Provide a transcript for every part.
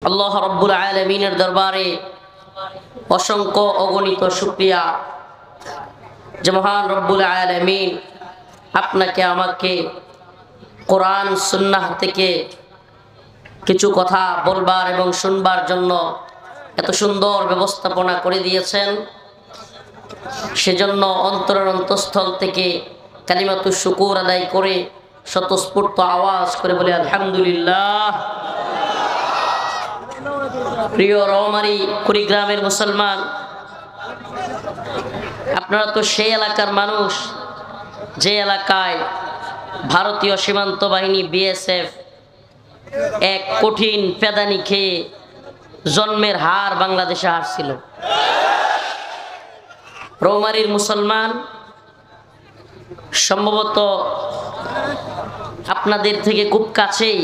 আল্লাহ রাব্বুল আলামিনের দরবারে অসংখ্য অগণিত শুকরিয়া যে মহান রব্বুল আলামিন আপনাকে আমাকে কোরআন সুন্নাহ থেকে কিছু কথা বলবার এবং শুনবার জন্য এত সুন্দর ব্যবস্থাপনা করে দিয়েছেন। সেজন্য অন্তরের অন্তঃস্থল থেকে কালিমাতুশ শুকুর আদায় করে স্বতঃস্ফূর্ত আওয়াজ করে বলে আলহামদুলিল্লাহ। প্রিয় রৌমারী কুড়িগ্রামের মুসলমান, আপনারা তো সেই এলাকার মানুষ যে এলাকায় ভারতীয় সীমান্ত বাহিনী বিএসএফ এক কঠিন পেদানি খেয়ে জন্মের হার বাংলাদেশে হারছিল। রৌমারীর মুসলমান, সম্ভবত আপনাদের থেকে খুব কাছেই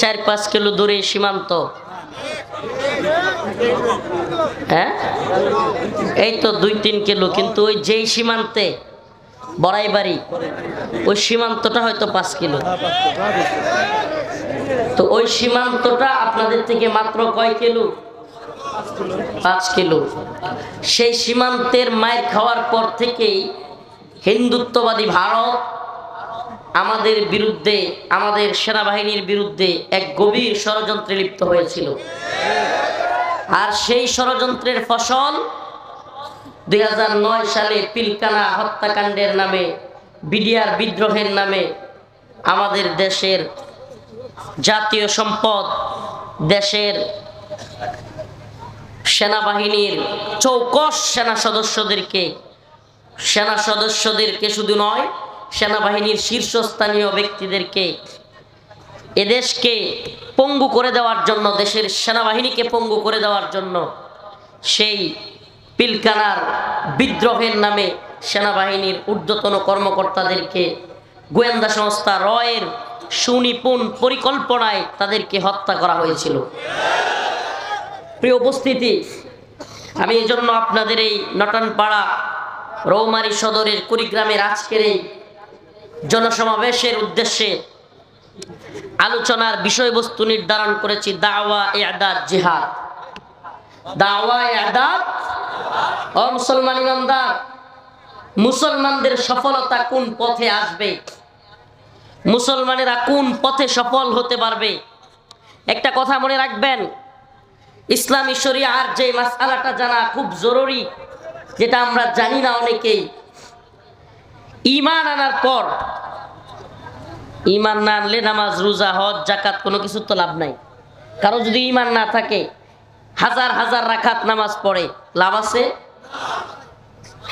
4-5 কিলো দূরে সীমান্ত। হ্যাঁ, এই তো 2-3 কিলো, কিন্তু ওই যেই সীমান্তে বড়াইবাড়ি, ওই সীমান্তটা হয়তো 5 কিলো। তো ওই সীমান্তটা আপনাদের থেকে মাত্র কয় কিলো? 5 কিলো। সেই সীমান্তের মায়ের খাওয়ার পর থেকেই হিন্দুত্ববাদী ভারত আমাদের বিরুদ্ধে, আমাদের সেনাবাহিনীর বিরুদ্ধে এক গভীর ষড়যন্ত্রে লিপ্ত হয়েছিল। আর সেই ষড়যন্ত্রের ফসল 2009 সালে পিলখানা হত্যাকাণ্ডের নামে, বিডিআর বিদ্রোহের নামে আমাদের দেশের জাতীয় সম্পদ, দেশের সেনাবাহিনীর চৌকস সেনা সদস্যদেরকে শুধু নয়, সেনাবাহিনীর শীর্ষস্থানীয় ব্যক্তিদেরকে এদেশকে পঙ্গু করে দেওয়ার জন্য, দেশের সেনাবাহিনীকে পঙ্গু করে দেওয়ার জন্য সেই পিলখানার বিদ্রোহের নামে সেনাবাহিনীর ঊর্ধ্বতন কর্মকর্তাদেরকে গোয়েন্দা সংস্থা রয়ের সুনিপুণ পরিকল্পনায় তাদেরকে হত্যা করা হয়েছিল। প্রিয় উপস্থিতি, আমি এই জন্য আপনাদের এই নটানপাড়া রৌমারী সদরের কুড়িগ্রামের আজকের এই জনসমাবেশের উদ্দেশ্যে আলোচনার বিষয়বস্তু নির্ধারণ করেছি দাওয়া ইআদাদ জিহাদ। দাওয়া ইআদাদ। ও মুসলমান ইমানদার, মুসলমানদের সফলতা কোন পথে আসবে, মুসলমানেরা কোন পথে সফল হতে পারবে? একটা কথা মনে রাখবেন, ইসলামী শরিয়ার যে মাসআলাটা জানা খুব জরুরি, যেটা আমরা জানি না অনেকেই। ঈমান আনার পর, ঈমান না আনলে নামাজ, রোজা, হজ, যাকাত কোনো কিছু তো লাভ নাই। কারণ যদি ঈমান না থাকে, হাজার হাজার রাকাত নামাজ পড়ে, লাভ আছে?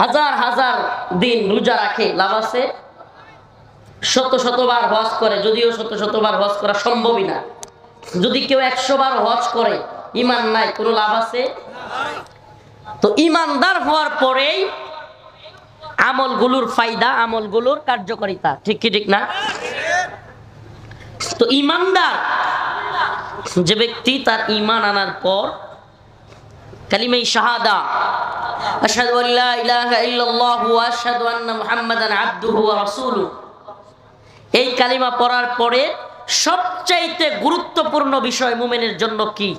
হাজার হাজার দিন রোজা রাখে, লাভ আছে? শতবার হজ করে, যদিও শতবার হজ করা সম্ভবই না। যদি কেউ 100 বার হজ করে, ঈমান নাই, কোনো লাভ আছে? তো ঈমানদার হওয়ার পরেই আমলগুলোর ফায়দা, আমলগুলোর কার্যকারিতা, ঠিক কি ঠিক না? তো ঈমানদার যে ব্যক্তি, তার ঈমান আনার পর কালিমায়ে শাহাদা, আশহাদু আল্লা ইলাহা ইল্লাল্লাহু ওয়া আশহাদু আন্না মুহাম্মাদান আবদুহু ওয়া রাসূলুহু, এই কালিমা পড়ার পরে সবচাইতে গুরুত্বপূর্ণ বিষয় মুমিনের জন্য কি?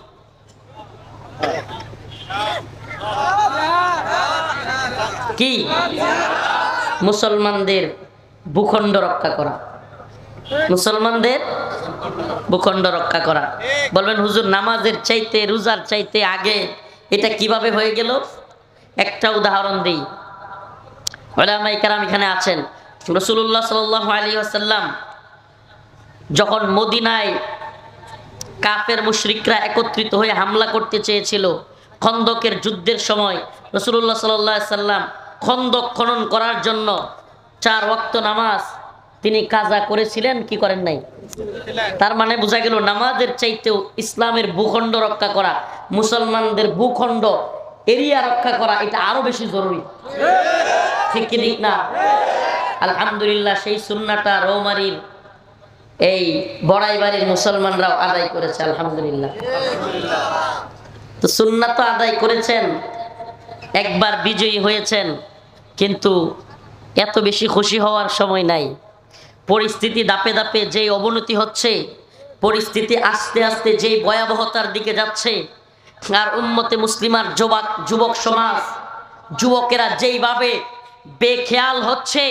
কি? মুসলমানদের ভূখণ্ড রক্ষা করা। মুসলমানদের ভূখণ্ড রক্ষা করা। বলবেন হুজুর, নামাজের চাইতে, রোজার চাইতে আগে এটা কিভাবে হয়ে গেল? একটা উদাহরণ দিই। উলামায়ে কেরাম এখানে আছেন। রাসূলুল্লাহ সাল্লাল্লাহু আলাইহি ওয়াসাল্লাম যখন মদিনায় কাফের মুশরিকরা একত্রিত হয়ে হামলা করতে চেয়েছিল, খন্দকের যুদ্ধের সময় রাসূলুল্লাহ সাল্লাল্লাহু আলাইহি ওয়াসাল্লাম খন্দক খনন করার জন্য 4 ওয়াক্ত নামাজ তিনি কাজা করেছিলেন, কি করেন নাই? তার মানে বোঝা গেল নামাজের চাইতেও ইসলামের ভূখণ্ড রক্ষা করা, মুসলমানদের ভূখণ্ড এরিয়া রক্ষা করা, এটা আরো বেশি জরুরি, ঠিক কি ঠিক না? আলহামদুলিল্লাহ, সেই সুন্নাহটা রৌমারীর এই বড়াইবাড়ির মুসলমানরাও আদায় করেছে, আলহামদুলিল্লাহ। তো সুন্নাহ তো আদায় করেছেন, একবার বিজয়ী হয়েছেন, কিন্তু এত বেশি খুশি হওয়ার সময় নাই। পরিস্থিতি ধাপে ধাপে যে অবনতি হচ্ছে, পরিস্থিতি আস্তে আস্তে যেই ভয়াবহতার দিকে যাচ্ছে, আর উম্মতে মুসলিমার যুবক সমাজ, যুবকেরা যেইভাবে বেখেয়াল হচ্ছে,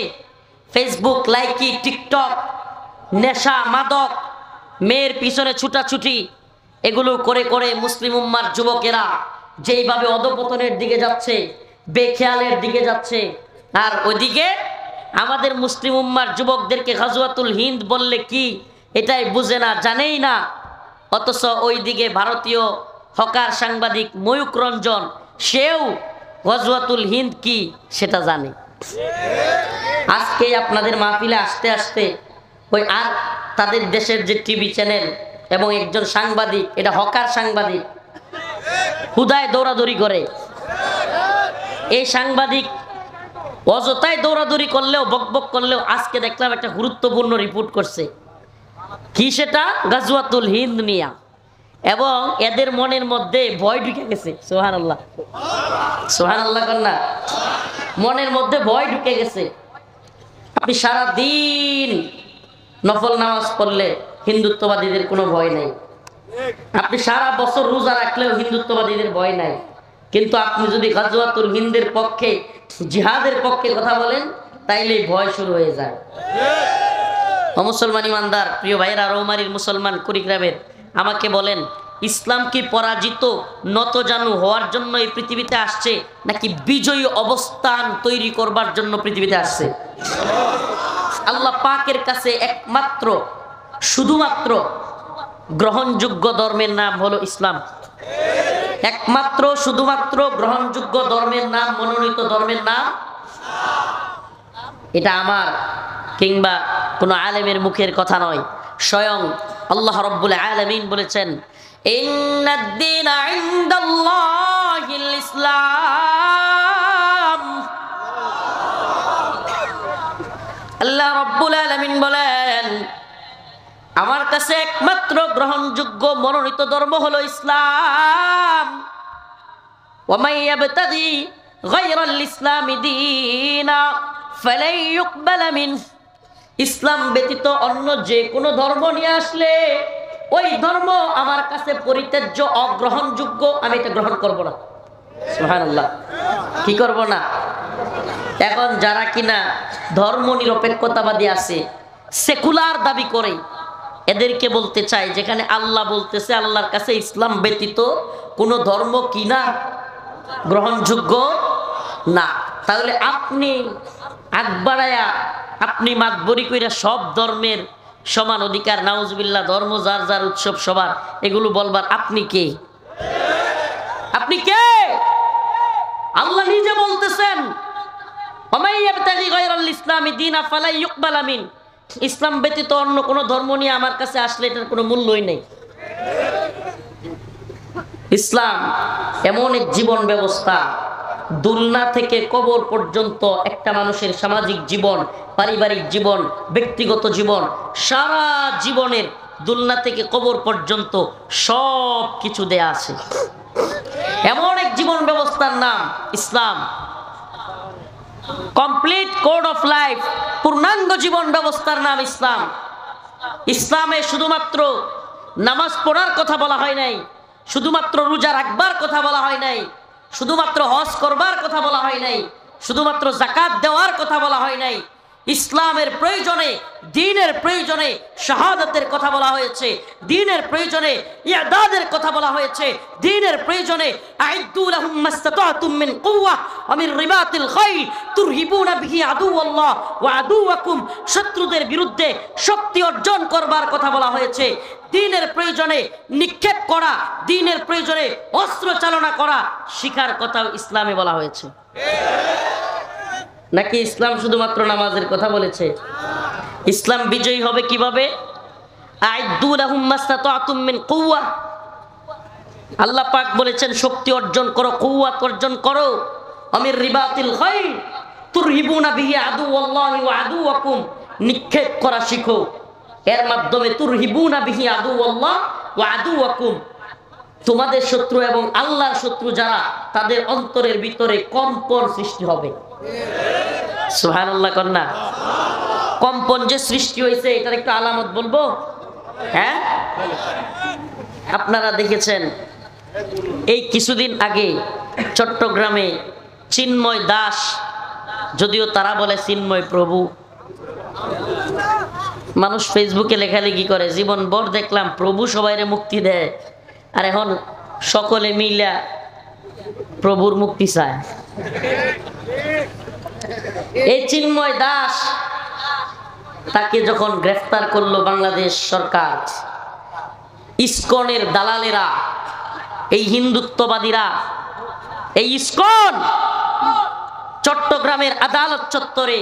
ফেসবুক লাইকি, টিকটক, নেশা, মাদক, মেয়ের পিছনে ছুটাছুটি, এগুলো করে করে মুসলিম উম্মার যুবকেরা যেইভাবে অধপতনের দিকে যাচ্ছে, বেখেয়ালের দিকে যাচ্ছে, আর ওইদিকে আমাদের মুসলিম উম্মার যুবকদেরকে গাজওয়াতুল হিন্দ বললে কি এটাই বুঝে না, জানেই না। অথচ ওইদিকে ভারতীয় হকার সাংবাদিক ময়ূক রঞ্জন, সেও গাজওয়াতুল হিন্দ কি সেটা জানে। আজকে আপনাদের মাহফিলে আসতে আসতে ওই আর তাদের দেশের যে টিভি চ্যানেল এবং একজন সাংবাদিক, এটা হকার সাংবাদিক, হুদায় দৌড়াদৌড়ি করে। এই সাংবাদিক অযথায় দৌড়াদৌড়ি করলেও, বকবক করলেও, আজকে দেখলাম একটা গুরুত্বপূর্ণ রিপোর্ট করছে। কি সেটা? গাজওয়াতুল হিন্দ নিয়া। এবং এদের মনের মধ্যে ভয় ঢুকে গেছে। সুবহানাল্লাহ, সুবহানাল্লাহ কন্যা। মনের মধ্যে ভয় ঢুকে গেছে। আপনি সারা দিন নফল নামাজ পড়লে হিন্দুত্ববাদীদের কোনো ভয় নাই, আপনি সারা বছর রোজা রাখলেও হিন্দুত্ববাদীদের ভয় নাই, কিন্তু আপনি যদি গাজওয়াতুল হিন্দের পক্ষে, জিহাদের পক্ষে কথা বলেন, তাইলে ভয় শুরু হয়ে যায়। মুসলমান ইমানদার প্রিয় ভাইয়েরা, রৌমারীর মুসলমান কুড়িগ্রামের, আমাকে বলেন, ইসলাম কি পরাজিত নতজানু হওয়ার জন্য এই পৃথিবীতে আসছে, নাকি বিজয়ী অবস্থান তৈরি করবার জন্য পৃথিবীতে আসছে? আল্লাহ পাকের কাছে একমাত্র শুধুমাত্র গ্রহণযোগ্য ধর্মের নাম হলো ইসলাম। একমাত্র শুধুমাত্র গ্রহণযোগ্য ধর্মের নাম, মনোনীত ধর্মের নাম, এটা আমার কিংবা কোনো আলেমের মুখের কথা নয়, স্বয়ং আল্লাহ রাব্বুল আলামিন বলেছেন, ইন্নাদ-দীনা ইনদাল্লাহিল ইসলাম। আল্লাহ রাব্বুল আলামিন বলেন, আমার কাছে একমাত্র গ্রহণযোগ্য মনোনীত ধর্ম হলো ইসলাম। ওয়া মান ইয়াবতাগি গায়রাল ইসলামি দীনা ফালাই ইউকবালা মিনহু। ইসলাম ব্যতীত অন্য যে কোনো ধর্ম নিয়ে আসলে ওই ধর্ম আমার কাছে পরিত্যাজ্য, অগ্রহণযোগ্য, আমি এটা গ্রহণ করব না। সুবহানাল্লাহ, কি করব না? এখন যারা কিনা ধর্ম নিরপেক্ষতাবাদী আছে, সেকুলার দাবি করে, এদেরকে বলতে চাই, যেখানে আল্লাহ বলতেছে আল্লাহর কাছে ইসলাম ব্যতীত কোনো ধর্ম কিনা গ্রহণযোগ্য না, তাহলে আপনি আগ বাড়ায়া, আপনি মাতবরি কইরা সব ধর্মের সমান অধিকার, নাউজুবিল্লাহ, ধর্ম যার যার উৎসব সবার, এগুলো বলবার আপনি কে? আপনি কে? আল্লাহ নিজে বলতেছেন, ওমাই ইয়াবতাগি গায়রাল ইসলামি দীনা ফালাই ইউকবালা মিন। ইসলাম ব্যতীত অন্য কোনো ধর্ম নিয়ে আমার কাছে আসলে এটার কোনো মূল্যই নেই। ইসলাম এমন এক জীবন ব্যবস্থা, দুলনা থেকে কবর পর্যন্ত একটা মানুষের সামাজিক জীবন, পারিবারিক জীবন, ব্যক্তিগত জীবন, সারা জীবনের দুলনা থেকে কবর পর্যন্ত সব কিছু দেয়া আছে। এমন এক জীবন ব্যবস্থার নাম ইসলাম। কমপ্লিট কোড অফ লাইফ, পূর্ণাঙ্গ জীবন ব্যবস্থার নাম ইসলাম। ইসলামে শুধুমাত্র নামাজ পড়ার কথা বলা হয় নাই, শুধুমাত্র রোজা রাখবার কথা বলা হয় নাই, শুধুমাত্র হজ করবার কথা বলা হয় নাই, শুধুমাত্র যাকাত দেওয়ার কথা বলা হয় নাই। ইসলামের প্রয়োজনে, দ্বীনের প্রয়োজনে শাহাদাতের কথা বলা হয়েছে, দ্বীনের প্রয়োজনে ইআদাদের কথা বলা হয়েছে, দ্বীনের প্রয়োজনে আইদ্দু লাহুম মাসতাতাতুম মিন কুওয়া ওয়া মিন রিবাতিল খাইল তুরহিবুনা বিহি আদুওয়াল্লাহ ওয়া আদুওয়াকুম। শত্রুদের বিরুদ্ধে শক্তি অর্জন করবার কথা বলা হয়েছে। দ্বীনের প্রয়োজনে নিক্ষেপ করা, দ্বীনের প্রয়োজনে অস্ত্র চালনা করা শিখার কথাও ইসলামে বলা হয়েছে। নাকি ইসলাম শুধুমাত্র নামাজের কথা বলেছে? ইসলাম বিজয়ী হবে কিভাবে? আইদ্দু লাহুম মাসতাতাতুম মিন কুওয়া। আল্লাহ পাক বলেছেন শক্তি অর্জন করো, কুওয়াত অর্জন করো। আমির রিবাতিল খাইল তুরহিবুনা বিহি আদুওয়াল্লাহি ওয়া আদুওয়াকুম, নিক্ষেপ করা শিখো, এর মাধ্যমে তুরহিবুনা বিহি আদুওয়াল্লাহ ওয়া আদুওয়াকুম, তোমাদের শত্রু এবং আল্লাহর শত্রু যারা, তাদের অন্তরের ভিতরে কম্পন সৃষ্টি হবে। সুবহানাল্লাহ কন্যা। কম্পন যে সৃষ্টি হয়েছে, এটার একটু আলামত বলবো। হ্যাঁ, আপনারা দেখেছেন এই কিছুদিন আগে চট্টগ্রামে চিন্ময় দাস, যদিও তারা বলে চিন্ময় প্রভু, মানুষ ফেসবুকে লেখালেখি করে, জীবন ভর দেখলাম প্রভু সবাইরে মুক্তি দেয়, আর এখন সকলে মিলা প্রভুর মুক্তি চায়। এই চিন্ময় দাস, তাকে যখন গ্রেফতার করলো বাংলাদেশ সরকার, ইসকনের দালালেরা, এই হিন্দুত্ববাদীরা, এই ইসকন চট্টগ্রামের আদালত চত্বরে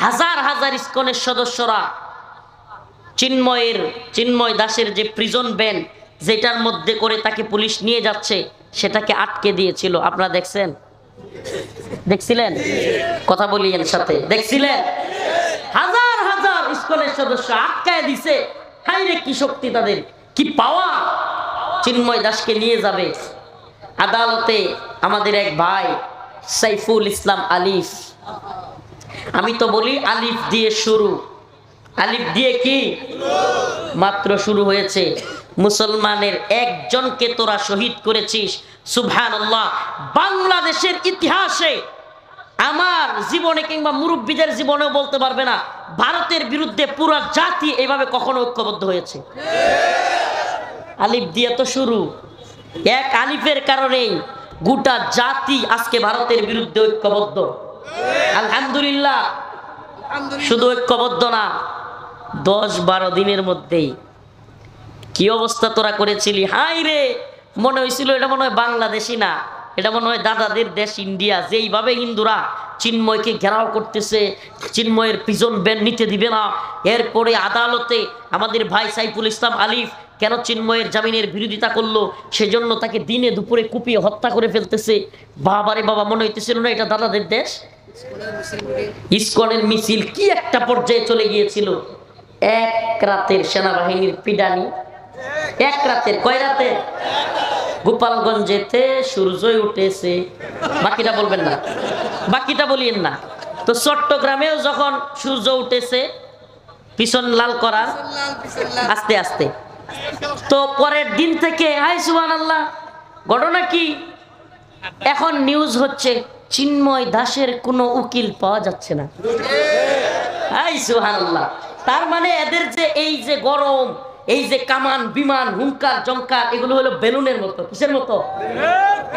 হাজার হাজার ইসকনের সদস্যরা চিন্ময় দাসের যে প্রিজন ভ্যান যেটার মধ্যে করে তাকে পুলিশ নিয়ে যাচ্ছে সেটাকে আটকে দিয়েছিল। আপনারা দেখছিলেন? কথা বলিয়েন সাথে, দেখছিলেন? হাজার হাজার ইসকনের সদস্য আটকায় দিছে। হাই রে, কি শক্তি তাদের, কি পাওয়া! চিন্ময় দাসকে নিয়ে যাবে আদালতে। আমাদের এক ভাই সাইফুল ইসলাম আলিফ, আমি তো বলি আলিফ দিয়ে শুরু, আলিফ দিয়ে কি মাত্র শুরু হয়েছে। মুসলমানের একজনকে তোরা শহীদ করেছিস, সুবহানাল্লাহ। বাংলাদেশের ইতিহাসে আমার জীবনে কিংবা মুরব্বীদের জীবনেও বলতে পারবে না ভারতের বিরুদ্ধে পুরো জাতি এভাবে কখনো ঐক্যবদ্ধ হয়েছে। আলিফ দিয়ে তো শুরু, এক আলিফের কারণেই গোটা জাতি আজকে ভারতের বিরুদ্ধে ঐক্যবদ্ধ। আলহামদুলিল্লাহ। শুধু ঐক্যবদ্ধ না, 10-12 দিনের মধ্যেই কি অবস্থা তোরা করেছিলি! হাই রে, মনে হয়েছিল এটা মনে হয় বাংলাদেশই না, এটা মনে হয় দাদাদের দেশ ইন্ডিয়া। যেইভাবে হিন্দুরা চিন্ময়কে ঘেরাও করতেছে, চিন্ময়ের প্রিজন ভ্যান নিতে দিবে না। এরপরে আদালতে আমাদের ভাই সাইফুল ইসলাম আলিফ কেন চিন্ময়ের জামিনের বিরোধিতা করলো, সেজন্য তাকে দিনে দুপুরে কুপিয়ে হত্যা করে ফেলতেছে। বাবারে বাবা, মনে হইতেছিল না এটা দাদাদের দেশ। ইসকনের মিছিল কি একটা পর্যায়ে চলে গিয়েছিল। এক রাতের সেনাবাহিনীর পিডানি, এক রাতের, কয় রাতে? গোপালগঞ্জেতে সূর্যই উঠেছে, বাকিটা বলবেন না, বাকিটা বলিয়েন না। তো চট্টগ্রামেও যখন সূর্য উঠেছে, পিছন লাল করার আস্তে আস্তে, তো পরের দিন থেকে হাই সুবহানাল্লাহ, ঘটনা কি? এখন নিউজ হচ্ছে চিন্ময় দাসের কোনো উকিল পাওয়া যাচ্ছে না। হাই সুবহানাল্লাহ। তার মানে এদের যে এই যে গরম, এই যে কামান বিমান হুঙ্কার জঙ্কার, এগুলো হলো বেলুনের মতো। কিসের মতো?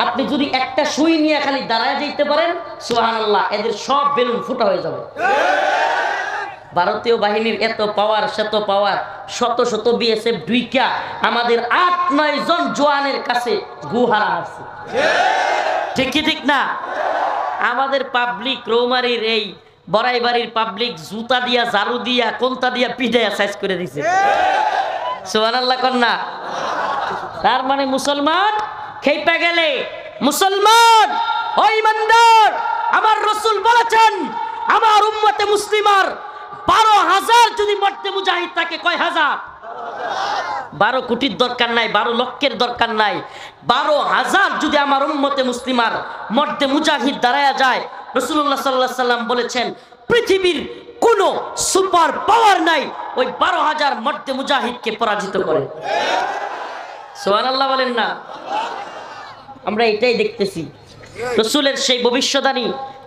আপনি যদি একটা সুই নিয়ে খালি দাঁড়ায় যেতে পারেন, সুবহানাল্লাহ, এদের সব বেলুন ফুটা হয়ে যাবে। ভারতীয় বাহিনীর এত পাওয়ার, শত পাওয়ার, শত শত বিএসএফ ঢুইকা আমাদের 8-9 জন জওয়ানের কাছে গুহারা আছে। ঠিক কি ঠিক না? আমাদের পাবলিক রৌমারির এই বড়াইবাড়ির পাবলিক জুতা দিয়া, ঝাড়ু দিয়া, কোনটা দিয়া পিটাইয়া সাইজ করে দিছে। সুবহানাল্লাহ কন্যা। তার মানে মুসলমান খেপে গেলে, মুসলমান ওই ইমানদার, আমার রাসূল বলেছেন আমার উম্মতে মুসলিমার 12,000 যদি মর্দে মুজাহিদ থাকে, কয় হাজার? 12 কোটির দরকার নাই, 12 লক্ষের দরকার নাই, 12,000 যদি আমার উম্মতে মুসলিমার মর্দে মুজাহিদ দাঁড়ায়া যায়, রাসূলুল্লাহ সাল্লাল্লাহু আলাইহি সাল্লাম বলেছেন পৃথিবীর কোন সুপার পাওয়ার নাই ওই 12,000 মর্দে মুজাহিদকে পরাজিত করে। সুবহানাল্লাহ বলেন না? আমরা এটাই দেখতেছি। রাসূলের সেই ভবিষ্যদ্বাণী,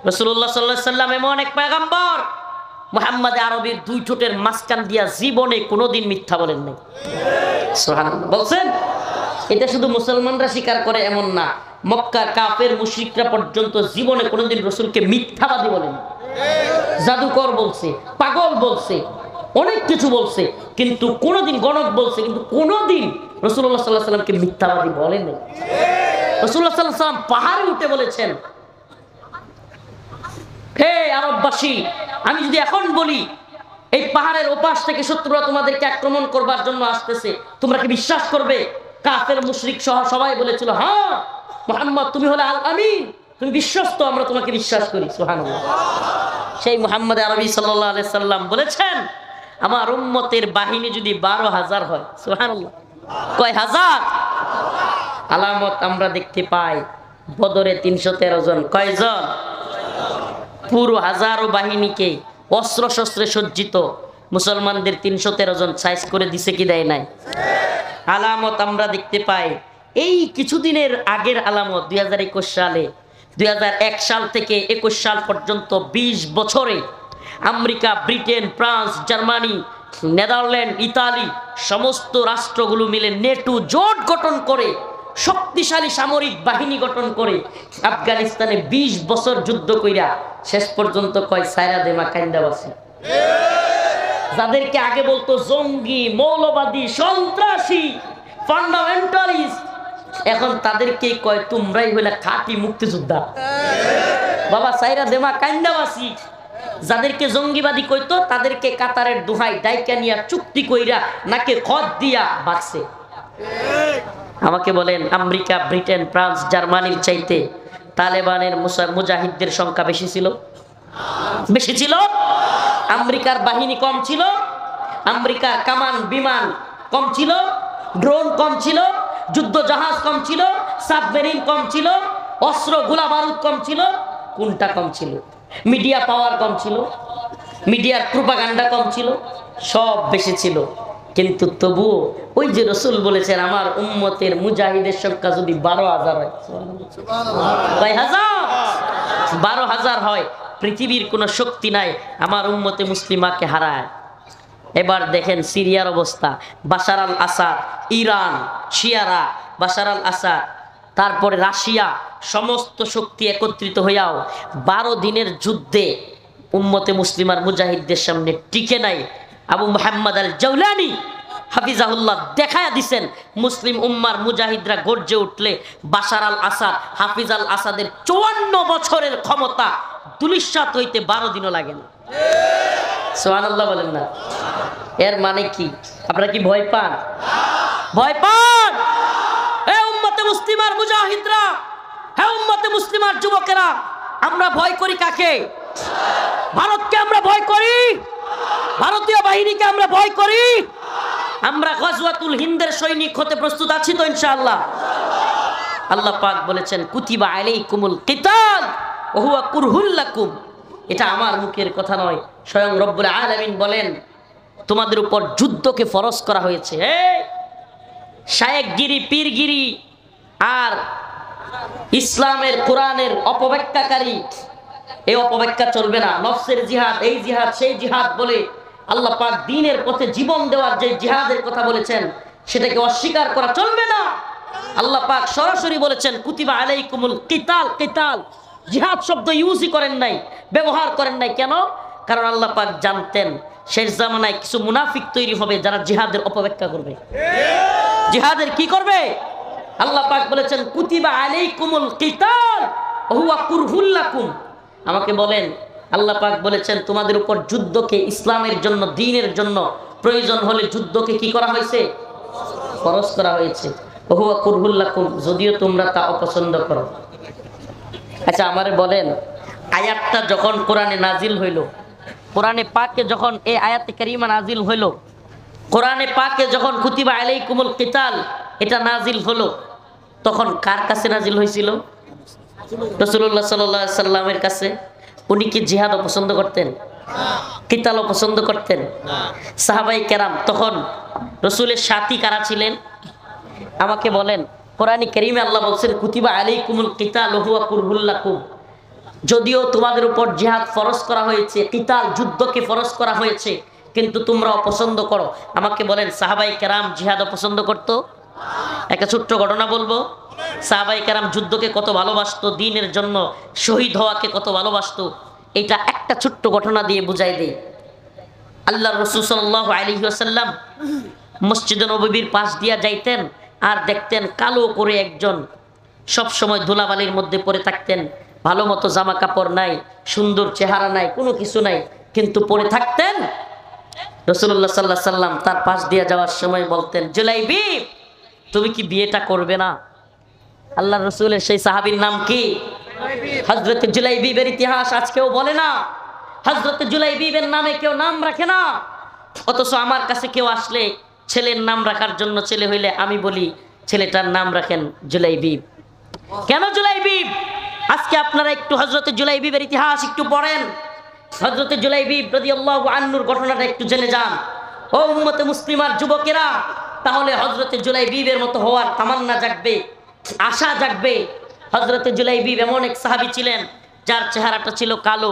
রাসূলুল্লাহ সাল্লাল্লাহু আলাইহি সাল্লাম এমন এক পয়গম্বর, মুহাম্মদ আরবির 2 ঠোঁটের মাঝখান দিয়া জীবনে কোনোদিন মিথ্যা বলেন নাই। সুবহানাল্লাহ বলছেন। এটা শুধু মুসলমানরা স্বীকার করে এমন না, মক্কার কাফের মুশরিকরা পর্যন্ত জীবনে কোনোদিন রাসূলকে মিথ্যাবাদী বলেন। জাদুকর বলছে, পাগল বলছে, অনেক কিছু বলছে, কিন্তু কোনোদিন গণক বলছে, কিন্তু কোনোদিন রাসূলুল্লাহ সাল্লাল্লাহু আলাইহি সাল্লামকে মিথ্যাবাদী বলেন নাই। রাসূলুল্লাহ সাল্লাল্লাহু আলাইহি সাল্লাম পাহাড়ে উঠে বলেছেন, হে আরববাসী, আমি যদি এখন বলি এই পাহাড়ের ওপাশ থেকে শত্রুরা তোমাদেরকে আক্রমণ করবার জন্য আসতেছে, তোমরা কি বিশ্বাস করবে? কাফের মুশরিক সহ সবাই বলেছিল, হ্যাঁ মুহাম্মদ তুমি হলে আল আমিন, তুমি বিশ্বস্ত, আমরা তোমাকে বিশ্বাস করি। সুবহানাল্লাহ। সেই মুহাম্মদ আরবি সাল্লাল্লাহু আলাইহি সাল্লাম বলেছেন আমার উম্মতের বাহিনী যদি 12,000 হয়, সুবহানাল্লাহ, কয় হাজার? আলামত আমরা দেখতে পাই বদরে 313 জন, কয়জন? পুরো হাজারো বাহিনীকে অস্ত্র শস্ত্রে সজ্জিত মুসলমানদের 313 জন সাইজ করে দিছে কি দেয় নাই? আলামত আমরা দেখতে পাই। এই কিছুদিনের আগের আলামত 2021 সালে, 2001 সাল থেকে 21 সাল পর্যন্ত 20 বছরে America, Britain, France, Germany, Netherland, Italy সমস্ত রাষ্ট্রগুলো মিলে নেটো জোট গঠন করে শক্তিশালী সামরিক বাহিনী গঠন করে আফগানিস্তানে 20 বছর যুদ্ধ কইরা শেষ পর্যন্ত কয় সাইরা দেমা কাইন্দাবাসী, যাদেরকে আগে বলতো জঙ্গি, মৌলবাদী, সন্ত্রাসী, ফান্ডামেন্টালিস্ট, এখন তাদেরকে কয় তোমরাই হইলা খাঁটি মুক্তিযোদ্ধা। বাবা সাইরা দেমা কাইন্দাবাসী। যাদেরকে জঙ্গিবাদী কইতো তাদেরকে কাতারের দোহাই ডাইকা নিয়া চুক্তি কইরা নাকে খত দিয়া বাঁচছে। আমাকে বলেন আমেরিকা, ব্রিটেন, ফ্রান্স, জার্মানির চাইতে তালেবানের মুজাহিদদের সংখ্যা বেশি ছিল? বেশি ছিল? আমেরিকার বাহিনী কম ছিল? আমেরিকার কামান বিমান কম ছিল? ড্রোন কম ছিল? যুদ্ধ জাহাজ কম ছিল? সাবমেরিন কম ছিল? অস্ত্র গোলা বারুদ কম ছিল? কোনটা কম ছিল? মিডিয়া পাওয়ার কম ছিল? মিডিয়ার প্রোপাগান্ডা কম ছিল? সব বেশি ছিল। কিন্তু তবুও ওই যে রসুল বলেছেন আমার উম্মতের মুজাহিদের সংখ্যা যদি 12,000 হয়, কয় হাজার? 12,000 হয়, পৃথিবীর কোনো শক্তি নাই আমার উম্মতে মুসলিমাকে হারায়। এবার দেখেন সিরিয়ার অবস্থা, বাশার আল আসাদ, ইরান, শিয়ারা, বাশার আল আসাদ, তারপরে রাশিয়া, সমস্ত শক্তি একত্রিত হইয়াও 12 দিনের যুদ্ধে উম্মতে মুসলিমার মুজাহিদদের সামনে টিকে নাই। আবু মুহাম্মদ আল জাওলানি হাফিজাহুল্লাহ দেখায়া দিছেন মুসলিম উম্মার মুজাহিদরা গর্জে উঠলে বাশার আল আসাদ, হাফিজ আল আসাদের 54 বছরের ক্ষমতা দুলিশাত হইতে 12 দিনও লাগে না। সুবহানাল্লাহ বলেন না? এর মানে কি? আপনারা কি ভয় পান? ভয় পান? হে উম্মতে মুসলিমার মুজাহিদরা, হে উম্মতে মুসলিমার যুবকেরা, আমরা ভয় করি কাকে? ভারতকে আমরা ভয় করি? ভারতীয় বাহিনীকে আমরা ভয় করি? আমরা গজওয়াতুল হিন্দের সৈনিক হতে প্রস্তুত আছি তো ইনশাআল্লাহ? আল্লাহ পাক বলেছেন কুতিবা আলাইকুমুল কিতাল ওয়া হুয়া কুরহুল লাকুম। এটা আমার মুখের কথা নয়, স্বয়ং রব্বুল আলামিন বলেন তোমাদের উপর যুদ্ধকে ফরজ করা হয়েছে। শায়েখগিরি, পীরগিরি আর ইসলামের কোরআনের অপব্যাখ্যাকারী, এই অপব্যাখ্যা চলবে না। নফসের জিহাদ, এই জিহাদ, সেই জিহাদ বলে আল্লাহ পাক দ্বীনের পথে জীবন দেওয়ার যে জিহাদের কথা বলেছেন সেটাকে অস্বীকার করা চলবে না। আল্লাহ পাক সরাসরি বলেছেন কুতিবা আলাইকুমুল কিতাল। কিতাল জিহাদ শব্দ ইউজই করেন নাই, ব্যবহার করেন নাই। কেন? কারণ আল্লাহ পাক জানতেন শেষ জামানায় কিছু মুনাফিক তৈরি হবে যারা জিহাদের অপব্যাখ্যা করবে। জিহাদের কি করবে? আল্লাহ পাক বলেছেন কুতিবা আলাইকুমুল কিতাল ওয়া হুয়া কুরহুল লাকুম। আমাকে বলেন আল্লাহ পাক বলেছেন তোমাদের উপর যুদ্ধকে ইসলামের জন্য, দ্বীনের জন্য প্রয়োজন হলে যুদ্ধকে কি করা হয়েছে? ফরজ করা হয়েছে। ওয়া হুয়া কুরহুল লাকুম, যদিও তোমরা তা অপছন্দ করো। আচ্ছা আমারে বলেন আয়াতটা যখন কোরআনে নাজিল হইল, কোরআনে পাকে যখন এই আয়াতে কারিমা নাজিল হইল, কোরআনে পাকে যখন কুতিবা আলাইকুমুল কিতাল এটা নাজিল হলো, তখন কার কাছে নাজিল হয়েছিল? রাসূলুল্লাহ সাল্লাল্লাহু আলাইহি সাল্লামের কাছে। উনি কি জিহাদ পছন্দ করতেন? কিতাল পছন্দ করতেন? সাহাবায়ে কেরাম তখন রাসূলের সাথী কারা ছিলেন? আমাকে বলেন কোরআনে কারিমে আল্লাহ বলছেন কুতিবা আলাইকুমুল কিতাল ওয়া হুয়া কুরহুল লাকুম। যদিও তোমাদের উপর জিহাদ ফরজ করা হয়েছে, কিতাল যুদ্ধকে ফরজ করা হয়েছে, কিন্তু তোমরা অপছন্দ করো। আমাকে বলেন সাহাবায়ে কেরাম জিহাদ পছন্দ করতো? একটা ছোট্ট ঘটনা বলবো। সাহাবায়ে কেরাম যুদ্ধকে কত ভালোবাসতো, দ্বীনের জন্য শহীদ হওয়াকে কত ভালোবাসতো, এটা একটা ছোট্ট ঘটনা দিয়ে বুঝাই দেই। আল্লাহর রাসূল সাল্লাল্লাহু আলাইহি ওয়াসাল্লাম মসজিদে নববীর পাশ দিয়া যাইতেন আর দেখতেন কালো করে একজন সব সময় ধুলাবালির মধ্যে পড়ে থাকতেন, ভালো মতো জামা কাপড় নাই, সুন্দর চেহারা নাই, কোনো কিছু নাই, কিন্তু পড়ে থাকতেন। রাসূলুল্লাহ সাল্লাল্লাহু আলাইহি সাল্লাম তার পাশ দিয়ে যাওয়ার সময় বলতেন জুলাইবি তুমি কি বিয়েটা করবে না? আল্লাহর রাসূলের সেই সাহাবীর নাম কি? হযরত জুলাইবিবের ইতিহাস আজকেও বলে না, হযরত জুলাইবিবের নামে কেউ নাম রাখে না। অথচ আমার কাছে কেউ আসলে ছেলের নাম রাখার জন্য, ছেলে হইলে আমি বলি ছেলেটার নাম রাখেন জুলাইবিব। কেন জুলাইবিব? আজকে আপনারা একটু হযরত জুলাইবিবের ইতিহাস একটু পড়েন। হযরতে জুলাইবি রাদিয়াল্লাহু আনহুর ঘটনাটা একটু জেনে যান। ও উম্মতে মুসলিমার যুবকেরা, তাহলে হযরতে জুলাইবিবের মতো হওয়ার তামান্না জাগবে, আশা জাগবে। হযরতে জুলাইবি এমন এক সাহাবী ছিলেন যার চেহারাটা ছিল কালো,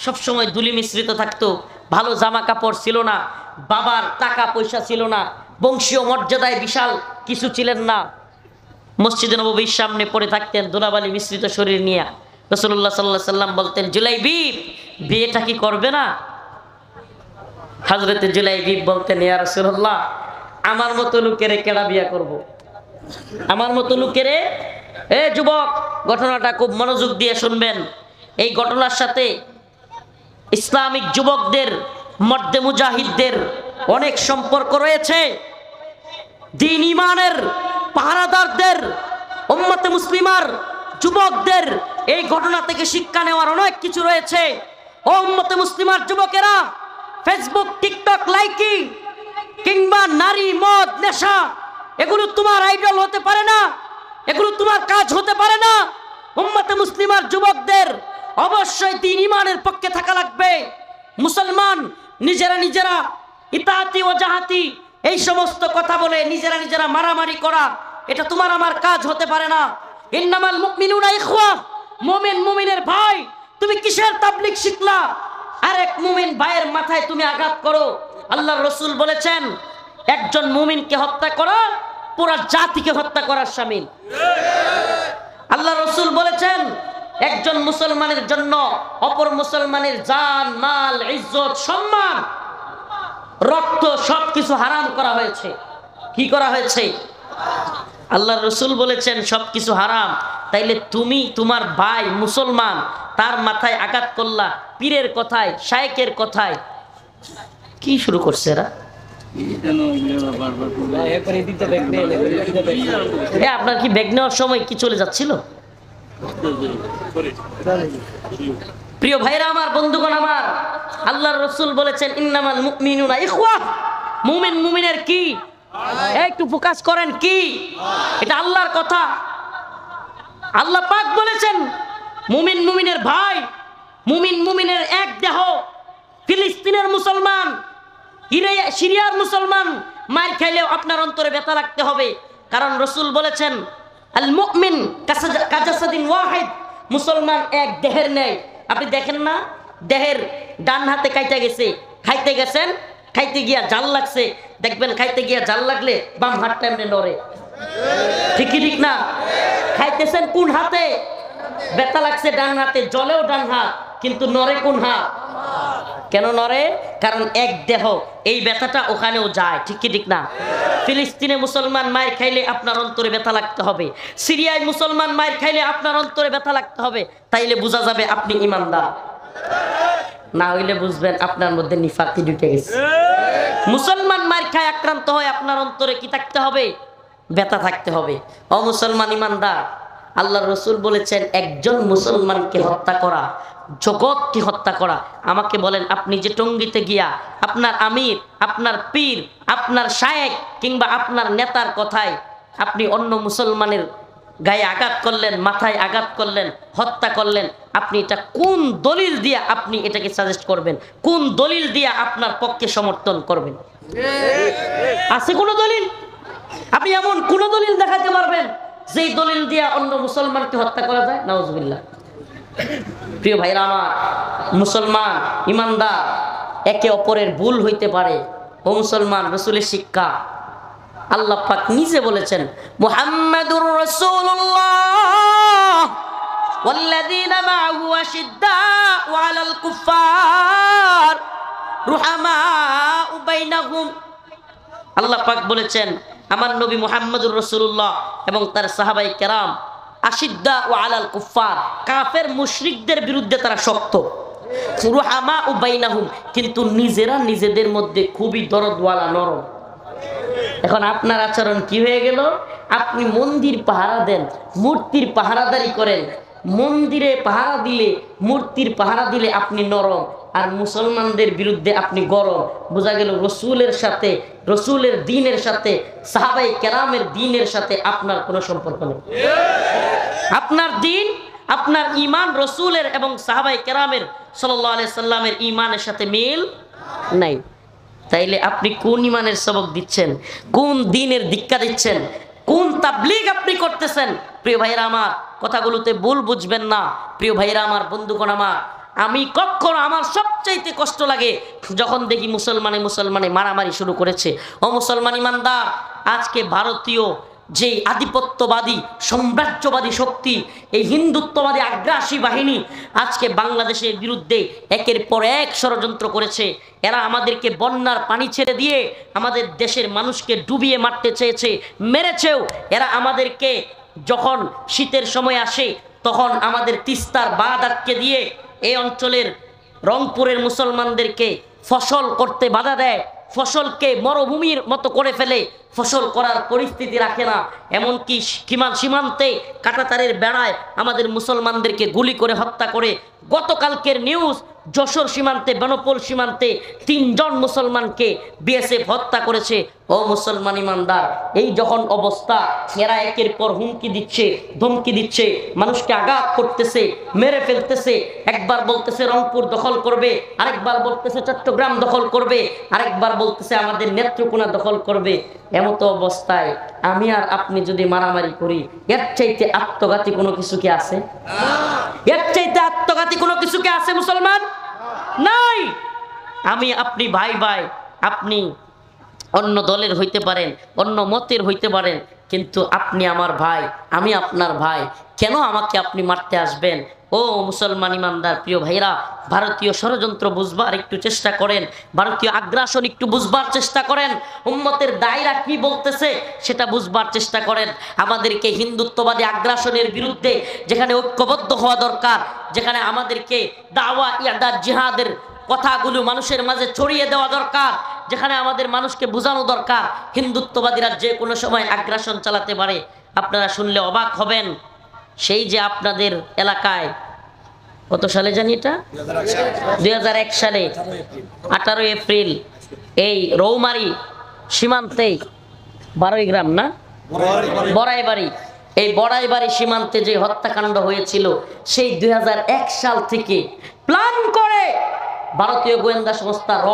সবসময় ধুলি মিশ্রিত থাকতো, ভালো জামা কাপড় ছিল না, বাবার টাকা পয়সা ছিল না, বংশীয় মর্যাদায় বিশাল কিছু ছিলেন না। মসজিদে নববীর সামনে পড়ে থাকতেন ধুলাবালি মিশ্রিত শরীর নিয়ে। রাসূলুল্লাহ সাল্লাল্লাহু আলাইহি সাল্লাম বলতেন, জুলাইবি বিয়েটা কি করবে না? হযরতে জুলাইবি বলতেন, ইয়া রাসূলুল্লাহ, আমার মতো লোকেরে কেডা বিয়া করব? আমার মতো লোকেরে। এ যুবক, ঘটনাটা খুব মনোযোগ দিয়ে শুনবেন। এই ঘটনার সাথে ইসলামিক যুবকদের, মর্দে মুজাহিদদের অনেক সম্পর্ক রয়েছে। দ্বীন ঈমানের পাহারাদারদের, উম্মতে মুসলিমার যুবকদের এই ঘটনা থেকে শিক্ষা নেওয়ার অনেক কিছু রয়েছে। ও উম্মতে মুসলিমার যুবকেরা, ফেসবুক, টিকটক লাইকিং কিংবা নারী, মদ, নেশা, এগুলো তোমার আইডল হতে পারে না, এগুলো তোমার কাজ হতে পারে না। উম্মতে মুসলিমার যুবকদের অবশ্যই দ্বীন ঈমানের পক্ষে থাকা লাগবে। মুসলমান নিজেরা ইতাআতি ও জাহাতি এই সমস্ত কথা বলে নিজেরা মারামারি করা, এটা তোমার আমার কাজ হতে পারে না। ইন্নামাল মুমিনুনা ইখওয়া, মুমিন মুমিনের ভাই। তুমি কিসের তাবলীগ শিখলা? আরেক মুমিন ভাইয়ের মাথায় তুমি আঘাত করো। আল্লাহর রাসূল বলেছেন, একজন মুমিনকে হত্যা করা পুরো জাতিকে হত্যা করার শামিল। আল্লাহর রাসূল বলেছেন, একজন মুসলমানের জন্য অপর মুসলমানের জান, মাল, ইজ্জত, সম্মান, রক্ত সবকিছু হারাম করা হয়েছে। কি করা হয়েছে? আল্লাহর রাসূল বলেছেন সবকিছু হারাম। তাইলে তুমি তোমার ভাই মুসলমান, তার মাথায় আঘাত করলা পীরের কথায়, শায়েখের কথায়। কি শুরু করছে এরা? আপনার কি ব্যাগ নেওয়ার সময় কি চলে যাচ্ছিল? প্রিয় ভাইরা আমার, বন্ধুগণ আমার, আল্লাহর রাসূল বলেছেন, ইন্নামাল মুমিনুনা ইখওয়া। মুমিন মুমিনের কি? একটু ফোকাস করেন, কি? এটা আল্লাহর কথা। আল্লাহ পাক বলেছেন, মুমিন মুমিনের ভাই, মুমিন মুমিনের এক দেহ। ফিলিস্তিনের মুসলমান, সিরিয়ার মুসলমান মার খাইলেও আপনার অন্তরে ব্যথা লাগতে হবে, কারণ রাসূল বলেছেন, আল মুমিন কাজাসাদিন ওয়াহিদ। মুসলমান এক দেহের নেই। আপনি দেখেন না, দেহের ডান হাতে কাইটা গেছে, খাইতে গেছেন, খাইতে গিয়া জাল লাগছে, দেখবেন খাইতে গিয়া জাল লাগলে বাম হাতটা এমনি নড়ে। ঠিক কি ঠিক না? খাইতেছেন কোন হাতে? ব্যথা লাগছে ডান হাতে, জলেও ডান হাত, কিন্তু নড়ে কোন হাত? কেন নড়ে? কারণ এক দেহ, এই ব্যথাটা ওখানেও যায়। ঠিক কি ঠিক না? ফিলিস্তিনে মুসলমান মায়ের খাইলে আপনার অন্তরে ব্যথা লাগতে হবে, সিরিয়ায় মুসলমান মায়ের খাইলে আপনার অন্তরে ব্যথা লাগতে হবে। তাইলে বোঝা যাবে আপনি ঈমানদার। না হইলে বুঝবেন আপনার মধ্যে নিফাকি ঢুকে গেছে। মুসলমান মায়ের খায় আক্রান্ত হয়, আপনার অন্তরে কি থাকতে হবে? ব্যথা থাকতে হবে। অমুসলমান ঈমানদার। আল্লাহর রাসূল বলেছেন, একজন মুসলমানকে হত্যা করা জগৎকে হত্যা করা। আমাকে বলেন, আপনি যে টঙ্গীতে গিয়া আপনার আমির, আপনার পীর, আপনার শায়েখ কিংবা আপনার নেতার কথায় আপনি অন্য মুসলমানের গায়ে আঘাত করলেন, মাথায় আঘাত করলেন, হত্যা করলেন, আপনি এটা কোন দলিল দিয়ে আপনি এটাকে সাজেস্ট করবেন? কোন দলিল দিয়ে আপনার পক্ষে সমর্থন করবেন? আছে কোনো দলিল? আপনি এমন কোন দলিল দেখাতে পারবেন যেই দলিল দিয়ে অন্য মুসলমানকে হত্যা করা যায়? নাউজুবিল্লাহ। প্রিয় ভাইরা আমার, মুসলমান ঈমানদার, একে অপরের ভুল হইতে পারে। ও মুসলমান, রাসূলের শিক্ষা আল্লাহ পাক নিজে বলেছেন, মুহাম্মাদুর রাসূলুল্লাহ ওয়াল্লাযীনা মা'আহু আশিদ্দাউ 'আলাল কুফফার রুহামাউ বাইনাহুম। আল্লাহ পাক বলেছেন, আমার নবী মুহাম্মাদুর রাসূলুল্লাহ এবং তার সাহাবায়ে কেরাম আশিদ্দাউ 'আলাল কুফফার, কাফের মুশরিকদের বিরুদ্ধে তারা শক্ত। রুহামাউ বাইনাহুম, কিন্তু নিজেরা নিজেদের মধ্যে খুবই দরদওয়ালা, নরম। এখন আপনার আচরণ কি হয়ে গেল? আপনি মন্দির পাহারা দেন, মূর্তির পাহারাদারি করেন। মন্দিরে পাহারা দিলে, মূর্তির পাহারা দিলে আপনি নরম, আর মুসলমানদের বিরুদ্ধে আপনি গরম। বোঝা গেল রসুলের সাথে, রসুলের দ্বীনের সাথে, সাহাবায়ে কেরামের দ্বীনের সাথে আপনার কোনো সম্পর্ক নেই। আপনার দ্বীন আপনার ঈমান রাসূলের এবং সাহাবায়ে কেরামের সাল্লাল্লাহু আলাইহি সাল্লামের ঈমানের সাথে মিল নাই। তাইলে আপনি কোন ঈমানের সবক দিচ্ছেন, কোন দ্বীনের দীক্ষা দিচ্ছেন, কোন তাবলীগ আপনি করতেছেন? প্রিয় ভাইরা আমার, কথাগুলোতে ভুল বুঝবেন না। প্রিয় ভাইরা আমার, বন্ধুগণ আমার, আমি কখনো, আমার সবচাইতে কষ্ট লাগে যখন দেখি মুসলমানে মারামারি শুরু করেছে। ও মুসলমান ইমানদার, আজকে ভারতীয় যে আধিপত্যবাদী সাম্রাজ্যবাদী শক্তি, এই হিন্দুত্ববাদী আগ্রাসী বাহিনী আজকে বাংলাদেশের বিরুদ্ধে একের পর এক ষড়যন্ত্র করেছে। এরা আমাদেরকে বন্যার পানি ছেড়ে দিয়ে আমাদের দেশের মানুষকে ডুবিয়ে মারতে চেয়েছে, মেরেছেও। এরা আমাদেরকে যখন শীতের সময় আসে তখন আমাদের তিস্তার বাঁধ আটকে দিয়ে এই অঞ্চলের রংপুরের মুসলমানদেরকে ফসল করতে বাধা দেয়, ফসলকে মরুভূমির মতো করে ফেলে, ফসল করার পরিস্থিতি রাখে না। এমনকি সীমান্তে কাঁটাতারের বেড়ায় আমাদের মুসলমানদেরকে গুলি করে হত্যা করে। গতকালকের নিউজ, যশোর সীমান্তে, বেনপোল সীমান্তে 3 জন মুসলমানকে বিএসএফ হত্যা করেছে। ও মুসলমান ইমানদার, এই যখন অবস্থা, এরা একের পর হুমকি দিচ্ছে, ধমকি দিচ্ছে, মানুষকে আঘাত করতেছে, মেরে ফেলতেছে। একবার বলতেছে রংপুর দখল করবে, আরেকবার বলতেছে চট্টগ্রাম দখল করবে, আরেকবার বলতেছে আমাদের নেত্রকোনা দখল করবে। এমতো অবস্থায় আমি আর আপনি যদি মারামারি করি, এর চাইতে আত্মঘাতী কোনো কিছু কি আছে? এর চাইতে আত্মঘাতী কোনো কিছু কি আছে মুসলমান? নাই। আমি আপনি ভাই ভাই, আপনি অন্য দলের হইতে পারেন, অন্য মতের হইতে পারেন, কিন্তু আপনি আমার ভাই, আমি আপনার ভাই। কেন আমাকে আপনি মারতে আসবেন? ও মুসলমান ইমানদার প্রিয় ভাইরা, ভারতীয় ষড়যন্ত্র বুঝবার একটু চেষ্টা করেন, ভারতীয় আগ্রাসন একটু বুঝবার চেষ্টা করেন, উম্মতের দায়রা কি বলতেছে সেটা বুঝবার চেষ্টা করেন। আমাদেরকে হিন্দুত্ববাদী আগ্রাসনের বিরুদ্ধে যেখানে ঐক্যবদ্ধ হওয়া দরকার, যেখানে আমাদেরকে দাওয়া ইয়াদার জিহাদের কথাগুলো মানুষের মাঝে ছড়িয়ে দেওয়া দরকার, যেখানে আমাদের মানুষকে বোঝানো দরকার হিন্দুত্ববাদীরা যে কোনো সময় আগ্রাসন চালাতে পারে। আপনারা শুনলে অবাক হবেন, সেই যে আপনাদের এলাকায় কত সালে জানি, এটা 2001 সালে 18 এপ্রিল এই রৌমারী সীমান্তে, 12 গ্রাম না, বড়াইবাড়ি, এই বড়াইবাড়ি সীমান্তে যে হত্যাকাণ্ড হয়েছিল, সেই 2001 সাল থেকে প্ল্যান করে ভারতীয় গোয়েন্দা সংস্থা র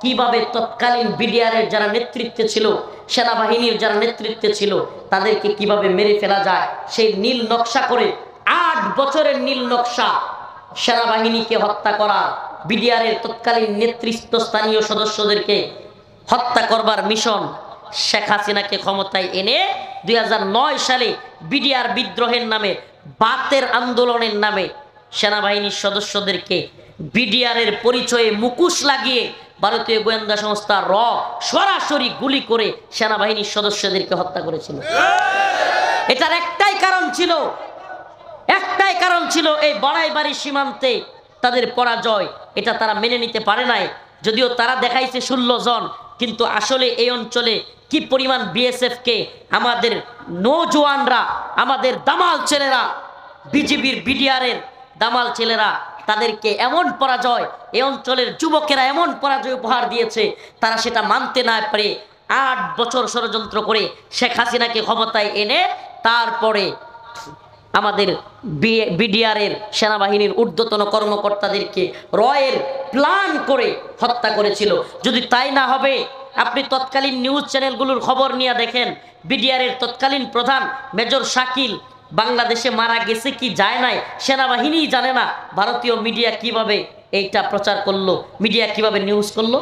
কিভাবে তৎকালীন বিডিআরের যারা নেতৃত্বে ছিল, সেনাবাহিনীর যারা নেতৃত্বে ছিল, তাদেরকে কিভাবে মেরে ফেলা যায় সেই নীল নকশা করে, 8 বছরের নীল নকশা, সেনাবাহিনীকে হত্যা করা, বিডিআরের তৎকালীন নেতৃত্বস্থানীয় সদস্যদেরকে হত্যা করবার মিশন। শেখ হাসিনাকে ক্ষমতায় এনে 2009 সালে বিডিআর বিদ্রোহের নামে, বাতের আন্দোলনের নামে সেনাবাহিনীর সদস্যদেরকে বিডিআরের পরিচয়ে মুখোশ লাগিয়ে ভারতীয় গোয়েন্দা সংস্থা র সরাসরি গুলি করে সেনাবাহিনীর সদস্যদেরকে হত্যা করেছিল। এটার একটাই কারণ ছিল এই বড়াইবাড়ি সীমান্তে তাদের পরাজয়। এটা তারা মেনে নিতে পারে নাই। যদিও তারা দেখাইছে 16 জন, কিন্তু আসলে এই অঞ্চলে কি পরিমাণ বিএসএফকে আমাদের নৌজওয়ানরা, আমাদের দামাল ছেলেরা, বিজিবির বিডিআরের দামাল ছেলেরা, তাদেরকে এমন পরাজয়, এই অঞ্চলের যুবকেরা এমন পরাজয় উপহার দিয়েছে, তারা সেটা মানতে না পারে 8 বছর ষড়যন্ত্র করে শেখ হাসিনাকে ক্ষমতায় এনে তারপরে আমাদের বিডিআরের সেনাবাহিনীর ঊর্ধ্বতন কর্মকর্তাদেরকে রয়ের প্ল্যান করে হত্যা করেছিল। যদি তাই না হবে, আপনি তৎকালীন নিউজ চ্যানেলগুলোর খবর নিয়ে দেখেন, বিডিআরের তৎকালীন প্রধান মেজর শাকিল বাংলাদেশে মারা গেছে কি যায় নাই সেনাবাহিনী জানে না, ভারতীয় মিডিয়া কিভাবে এইটা প্রচার করলো, মিডিয়া কিভাবে নিউজ করলো।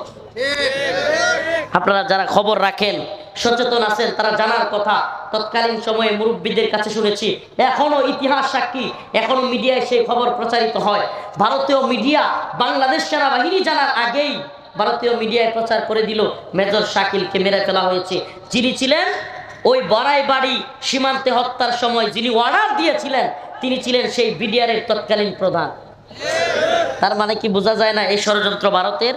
আপনারা যারা খবর রাখেন, সচেতন আছেন, তারা জানার কথা। তৎকালীন সময়ে মুরব্বীদের কাছে শুনেছি, এখনো ইতিহাস সাক্ষী, এখনো মিডিয়ায় সেই খবর প্রচারিত হয়। ভারতীয় মিডিয়া বাংলাদেশ সেনাবাহিনী জানার আগেই ভারতীয় মিডিয়ায় প্রচার করে দিল মেজর শাকিলকে মেরে ফেলা হয়েছে। যিনি ছিলেন ওই বড়াইবাড়ি সীমান্তে হত্যার সময় যিনি অর্ডার দিয়েছিলেন, তিনি ছিলেন সেই বিডিআরের তৎকালীন প্রধান। তার মানে কি বোঝা যায় না এই ষড়যন্ত্র ভারতের?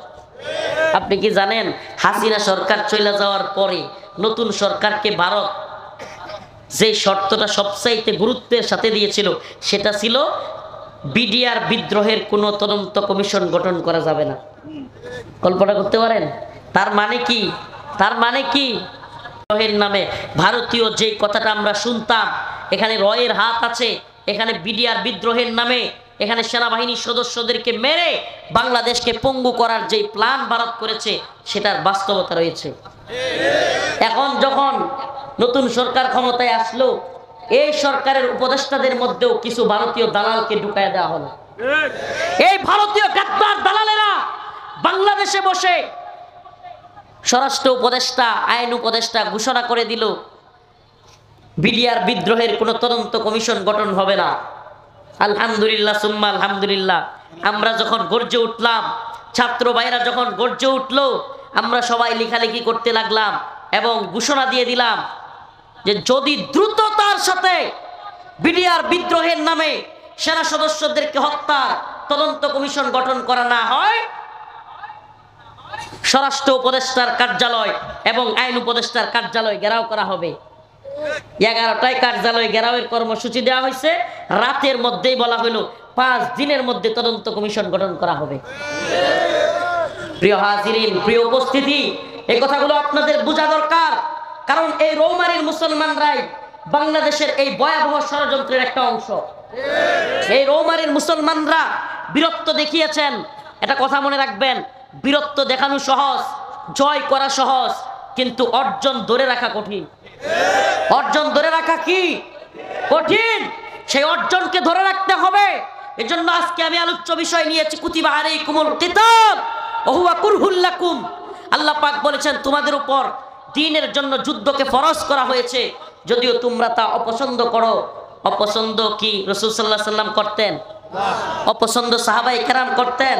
আপনি কি জানেন, হাসিনা সরকার চলে যাওয়ার পরে নতুন সরকারকে ভারত যে শর্তটা সবচাইতে গুরুত্বের সাথে দিয়েছিল, সেটা ছিল বিডিআর বিদ্রোহের কোনো তদন্ত কমিশন গঠন করা যাবে না। কল্পনা করতে পারেন? তার মানে কি? বিদ্রোহের নামে ভারতীয় যে কথাটা আমরা শুনতাম, এখানে রয়ের হাত আছে, এখানে বিডিআর বিদ্রোহের নামে এখানে সেনাবাহিনীর সদস্যদেরকে মেরে বাংলাদেশকে পঙ্গু করার যে প্ল্যান ভারত করেছে সেটার বাস্তবতা রয়েছে। এখন যখন নতুন সরকার ক্ষমতায় আসলো, এই সরকারের উপদেষ্টাদের মধ্যেও কিছু ভারতীয় দালালকে ঢুকায় দেওয়া হলো। এই ভারতীয় গাদ্দার দালালেরা বাংলাদেশে বসে স্বরাষ্ট্র উপদেষ্টা, আইন উপদেষ্টা ঘোষণা করে দিল বিডিআর বিদ্রোহের কোনো তদন্ত কমিশন গঠন হবে না। আলহামদুলিল্লাহ সুম্মা আলহামদুলিল্লাহ, আমরা যখন গর্জে উঠলাম, ছাত্র ভাইরা যখন গর্জে উঠলো, আমরা সবাই লেখালেখি করতে লাগলাম এবং ঘোষণা দিয়ে দিলাম যে যদি দ্রুততার সাথে বিডিআর বিদ্রোহের নামে সেনা সদস্যদেরকে হত্যার তদন্ত কমিশন গঠন করা না হয়, স্বরাষ্ট্র উপদেষ্টার কার্যালয় এবং আইন উপদেষ্টার কার্যালয় ঘেরাও করা হবে। 11টায় কার্যালয় ঘেরাওয়ের কর্মসূচি দেওয়া হয়েছে। রাতের মধ্যেই বলা হলো 5 দিনের মধ্যে তদন্ত কমিশন গঠন করা হবে। প্রিয় হাজিরিন, প্রিয় উপস্থিতি, এই কথাগুলো আপনাদের বোঝা দরকার, কারণ এই রৌমারীর মুসলমানরাই বাংলাদেশের এই ভয়াবহ ষড়যন্ত্রের একটা অংশ। এই রৌমারীর মুসলমানরা বীরত্ব দেখিয়েছেন। এটা কথা মনে রাখবেন, বীরত্ব দেখানো সহজ, জয় করা সহজ, কিন্তু অর্জন ধরে রাখা কঠিন। অর্জন ধরে রাখা কি কঠিন, সেই অর্জনকে ধরে রাখতে হবে। এজন্য আজকে আমি আলোচ্য বিষয় নিয়েছি কুতিবা আলাইকুমুল কিতাল ওয়া হুয়া কুরহুল লাকুম। আল্লাহ পাক বলেছেন তোমাদের উপর দ্বীনের জন্য যুদ্ধকে ফরজ করা হয়েছে, যদিও তোমরা তা অপছন্দ করো। অপছন্দ কি রাসূল সাল্লাল্লাহু আলাইহি সাল্লাম করতেন? অপছন্দ সাহাবায়ে কেরাম করতেন?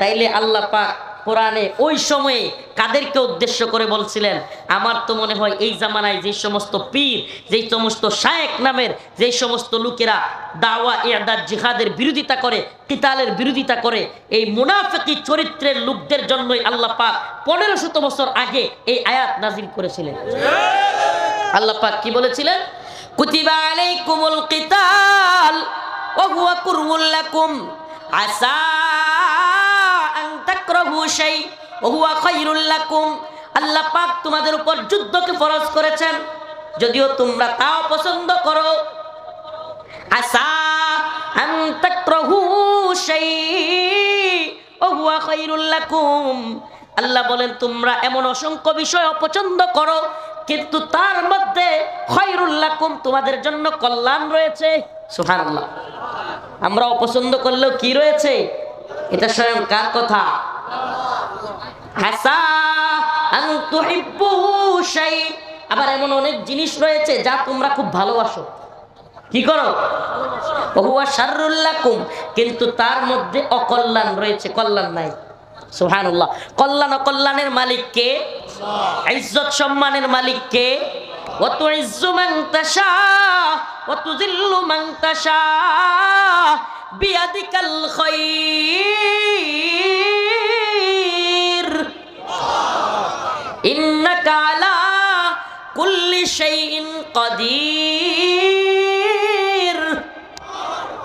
তাইলে আল্লাহ পাক কোরআনে ওই সময়ে কাদেরকে উদ্দেশ্য করে বলছিলেন? আমার তো মনে হয় এই জামানায় যে সমস্ত পীর, যেই সমস্ত শায়েখ নামের যে সমস্ত লোকেরা দাওয়া ইরদাদ জিহাদের বিরোধিতা করে, কিতালের বিরোধিতা করে, এই মুনাফিকি চরিত্রের লোকদের জন্যই আল্লাহ পাক 1500 বছর আগে এই আয়াত নাজিল করেছিলেন। আল্লাহ পাক কি বলেছিলেন? কুতিবা আলাইকুমুল কিতাল ওয়া হুয়া কুরহুল লাকুম আসা আল্লাহ পাক তোমাদের উপর যুদ্ধকে ফরজ করেছেন, যদিও তোমরা তা পছন্দ করো। আসা আন তাকরাহু শাই ওয়া হুয়া খায়রুল লাকুম। আল্লাহ বলেন তোমরা এমন অসংখ্য বিষয় অপছন্দ করো, কিন্তু তার মধ্যে খায়রুল লাকুম তোমাদের জন্য কল্যাণ রয়েছে। সুবহানাল্লাহ। আমরা অপছন্দ করলেও কি রয়েছে? এটা স্বয়ং কার কথা? হাসা আন তুহিব্বু শাই। আবার এমন অনেক জিনিস রয়েছে যা তোমরা খুব ভালোবাসো, কি করো? ওহুয়া শাররুল লাকুম, কিন্তু তার মধ্যে অকল্যাণ রয়েছে, কল্যাণ নাই। সুবহানাল্লাহ। কল্যাণ অকল্যাণের মালিক কে? ইজ্জত সম্মানের মালিক কে? ওয়া তুইজ্জু মান তাশা ওয়া তুযিল্লু মান তাশা বিয়াদিকাল খায়র ইন্নাকা আলা কুল্লি শাইইন কাদির।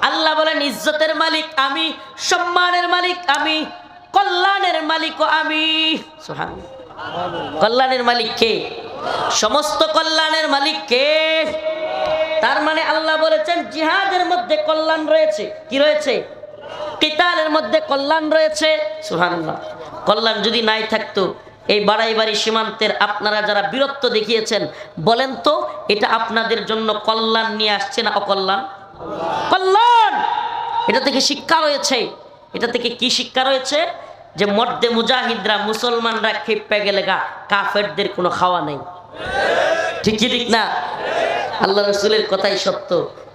আল্লাহ বলেন ইজ্জতের মালিক আমি, সম্মানের মালিক আমি, কল্যাণের মালিকও আমি। সুবহানাল্লাহ। কল্যাণের মালিক কে? সমস্ত কল্যাণের মালিক কে? তার মানে আল্লাহ বলেছেন জিহাদের মধ্যে কল্যাণ রয়েছে। কি রয়েছে? কিতালের মধ্যে কল্যাণ রয়েছে। সুবহানাল্লাহ। কল্যাণ যদি নাই থাকতো, এই বাড়াইবাড়ি সীমান্তের আপনারা যারা বীরত্ব দেখিয়েছেন, বলেন তো এটা আপনাদের জন্য কল্যাণ নিয়ে আসছে না অকল্যাণ? কল্যাণ। এটা থেকে শিক্ষা রয়েছে। এটা থেকে কি শিক্ষা রয়েছে? যে মর্দে মুজাহিদরা, মুসলমানরা খেপে গেলে কাফেরদের কোনো খাওয়া নেই। ঠিক কি ঠিক না? আল্লাহ রসুলের কথাই সত্য।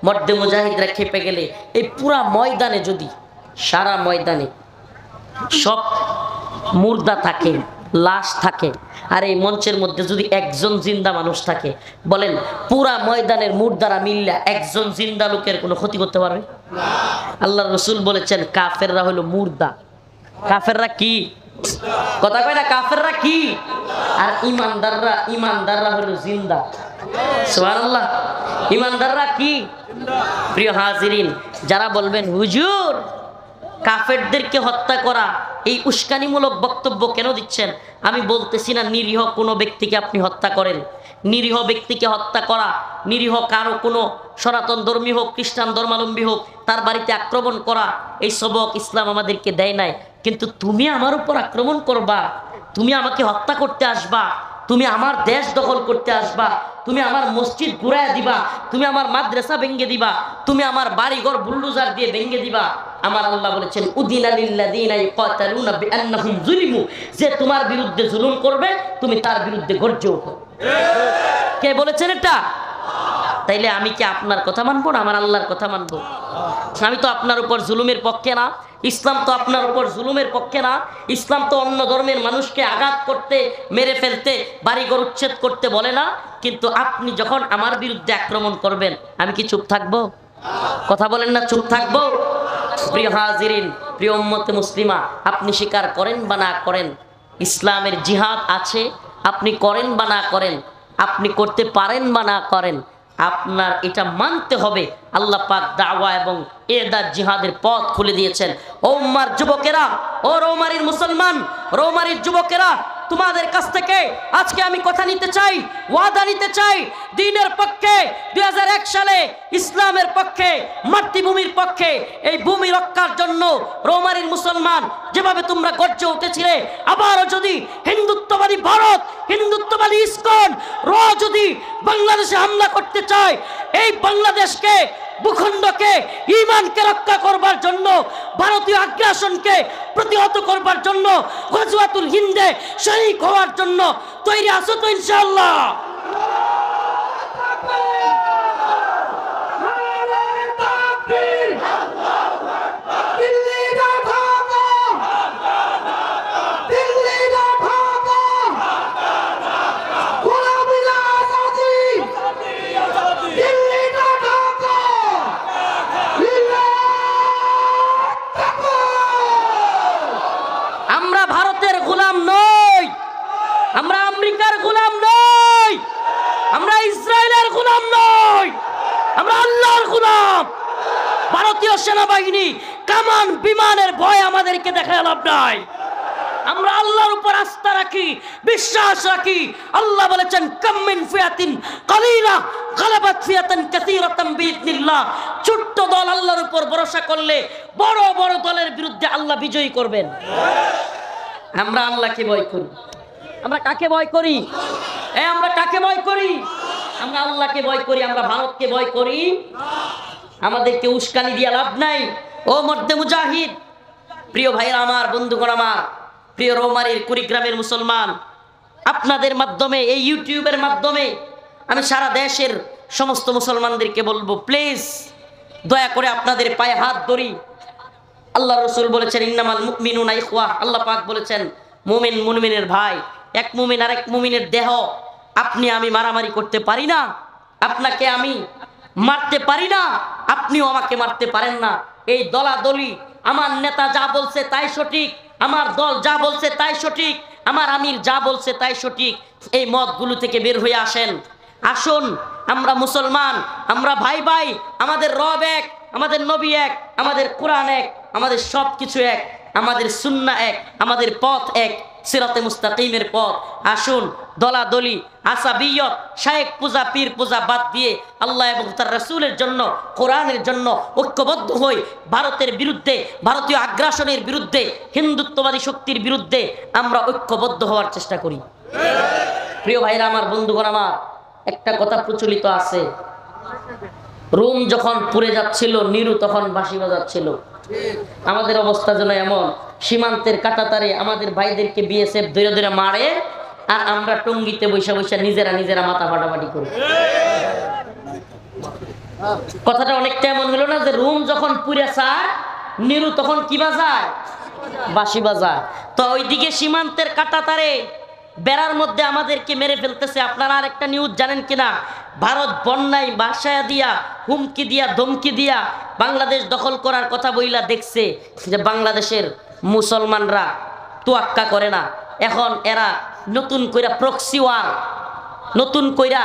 মর্দে মুজাহিদরা খেপে গেলে এই পুরা ময়দানে, যদি সারা ময়দানে সব মুর্দা থাকে, লাশ থাকে, আর এই মঞ্চের মধ্যে যদি একজন জিন্দা মানুষ থাকে, বলেন পুরা ময়দানের মুর্দারা মিল্লা একজন জিন্দা লোকের কোনো ক্ষতি করতে পারবে? আল্লাহ রসুল বলেছেন কাফেররা হলো মুর্দা। কাফেররা কি? কথা কয় না, কাফেররা কি? আর ইমানদাররা হলো জিন্দা। সুবহানাল্লাহ। ইমানদাররা কি? প্রিয় হাজিরিন, যারা বলবেন হুজুর কাফেরদেরকে হত্যা করা এই উস্কানিমূলক বক্তব্য কেন দিচ্ছেন, আমি বলতেছি না নিরীহ কোনো ব্যক্তিকে আপনি হত্যা করেন। নিরীহ ব্যক্তিকে হত্যা করা, নিরীহ কারো কোনো সনাতন ধর্মী হোক, খ্রিস্টান ধর্মাবলম্বী হোক, তার বাড়িতে আক্রমণ করা, এই সবক ইসলাম আমাদেরকে দেয় নাই। কিন্তু তুমি আমার উপর আক্রমণ করবা, তুমি আমাকে হত্যা করতে আসবা, তুমি আমার দেশ দখল করতে আসবা, তুমি আমার মসজিদ ঘুরাইয়া দিবা, তুমি আমার মাদ্রাসা ভেঙে দিবা, তুমি আমার বাড়িঘর বুলডোজার দিয়ে ভেঙে দিবা। আমার আল্লাহ বলেছেন উদিনা লিল্লাযিনা ইউকাতালুনা বিআন্নাহুম যুলিমু, যে তোমার বিরুদ্ধে জুলুম করবে তুমি তার বিরুদ্ধে গর্জে ওঠো। কে বলেছেন এটা? তাইলে আমি কি আপনার কথা মানবো না আমার আল্লাহর কথা মানবো? আমি তো আপনার উপর জুলুমের পক্ষে না, ইসলাম তো আপনার উপর জুলুমের পক্ষে না। ইসলাম তো অন্য ধর্মের মানুষকে আঘাত করতে, মেরে ফেলতে, বাড়িঘর উচ্ছেদ করতে বলে না। কিন্তু আপনি যখন আমার বিরুদ্ধে আক্রমণ করবেন আমি কি চুপ থাকবো? কথা বলেন না, চুপ থাকবো? প্রিয় হাজিরিন, প্রিয় উম্মতে মুসলিমা, আপনি স্বীকার করেন বা না করেন, ইসলামের জিহাদ আছে। আপনি করেন বা না করেন, আপনি করতে পারেন বা না করেন, আপনার এটা মানতে হবে। আল্লাহ পাক দাওয়া এবং এদার জিহাদের পথ খুলে দিয়েছেন। ও উম্মার যুবকেরা, ও রৌমারীর মুসলমান, রৌমারীর যুবকেরা, তোমাদের কাছ থেকে আজকে আমি কথা নিতে চাই, ওয়াদা নিতে চাই। দ্বীনের পক্ষে 2001 সালে ইসলামের পক্ষে, মাতৃভূমির পক্ষে, এই ভূমি রক্ষার জন্য রৌমারীর মুসলমান যেভাবে তোমরা গর্জে উঠেছিলে, আবারও যদি হিন্দুত্ববাদী ভারত, হিন্দুত্ববাদী ইসকন যদি বাংলাদেশে হামলা করতে চায়, এই বাংলাদেশকে, ভূখণ্ডকে, ঈমানকে রক্ষা করবার জন্য, ভারতীয় আগ্রাসনকে প্রতিহত করবার জন্য, গজওয়াতুল হিন্দে শরীক হওয়ার জন্য তৈরি আছো তো ইনশাআল্লাহ? আমরা ভারতের গোলাম নই, আমরা আমেরিকার গোলাম নই, আমরা ইসরায়েলের গোলাম নই, আমরা আল্লাহর গোলাম। ভারতীয় সেনাবাহিনী কামান বিমানের ভয় আমাদেরকে দেখায় লাভ নাই। আমরা আল্লাহর উপর আস্থা রাখি, বিশ্বাস রাখি। আল্লাহ বলেছেন কাম মিন ফিয়াতিন কালিলা গালাবাত ফিয়াতান কাসীরাতান বিইذনিল্লাহ। ছোট্ট দল আল্লাহর উপর ভরসা করলে বড় বড় দলের বিরুদ্ধে আল্লাহ বিজয়ী করবেন। আমরা আল্লাহকে ভয় করি। আমরা কাকে ভয় করি? আমরা কাকে ভয় করি? আমরা আল্লাহকে ভয় করি। আমরা ভারতকে ভয় করি। আমাদেরকে উস্কানি দিয়ে লাভ নাই। ও মর্দে মুজাহিদ, প্রিয় ভাইরা আমার, বন্ধুগণ আমার, প্রিয় রৌমারীর কুড়িগ্রামের মুসলমান, আপনাদের মাধ্যমে, এই ইউটিউবের মাধ্যমে আমি সারা দেশের সমস্ত মুসলমানদেরকে বলবো, প্লিজ দয়া করে আপনাদের পায়ে হাত ধরি। আল্লাহ রসুল বলেছেন ইন্নামাল মুমিনুনা ইখওয়া। আল্লাহ পাক বলেছেন মুমিন মুমিনের ভাই। এক মুমিন আর এক মুমিনের দেহ। আপনি আমি মারামারি করতে পারি না, আপনাকে আমি মারতে পারি না, আপনিও আমাকে মারতে পারেন না। এই দলাদলি, আমার নেতা যা বলছে তাই সঠিক, আমার দল যা বলছে তাই সঠিক, আমার আমির যা বলছে তাই সঠিক, এই মতগুলো থেকে বের হয়ে আসেন। আসুন, আমরা মুসলমান, আমরা ভাই ভাই, আমাদের রব এক, আমাদের নবী এক, আমাদের কোরআন এক, আমাদের সব কিছু এক, আমাদের সুন্নাহ এক, আমাদের পথ এক, সিরাতে মুস্তাকিমের পথ। আসুন, দলাদলি, আসাবিয়ত, শায়েখ পূজা, পীর পূজা বাদ দিয়ে আল্লাহ এবং তার রাসূলের জন্য, কোরআনের জন্য ঐক্যবদ্ধ হই। ভারতের বিরুদ্ধে, ভারতীয় আগ্রাসনের বিরুদ্ধে, হিন্দুত্ববাদী শক্তির বিরুদ্ধে আমরা ঐক্যবদ্ধ হওয়ার চেষ্টা করি। প্রিয় ভাইরা আমার, বন্ধুগণ আমার, একটা কথা প্রচলিত আছে, রোম যখন পুড়ে যাচ্ছিল, নিরু তখন বাঁশি বাজাচ্ছিল। আমাদের অবস্থা যেন এমন, সীমান্তের কাঁটাতারে আমাদের ভাইদেরকে বিএসএফ ধরে ধরে মারে, আর আমরা টঙ্গিতে বৈশা বৈশা নিজেরা নিজেরা মাথা ফাটাফাটি করি। কথাটা অনেকটা এমন হলো না যে রোম যখন পুড়ে যায়, নিরু তখন কি বাজায়? বাঁশি বাজায়। তো ওইদিকে সীমান্তের কাঁটাতারে বেড়ার মধ্যে আমাদেরকে মেরে ফেলতেছে। আপনারা আর একটা নিউজ জানেন কিনা? ভারত বন্যায় বাসায় দিয়া, হুমকি দিয়া, ধমকি দিয়া বাংলাদেশ দখল করার কথা বইলা দেখছে যে বাংলাদেশের মুসলমানরা তোয়াক্কা করে না। এখন এরা নতুন কইরা প্রক্সি ওয়ার, নতুন কইরা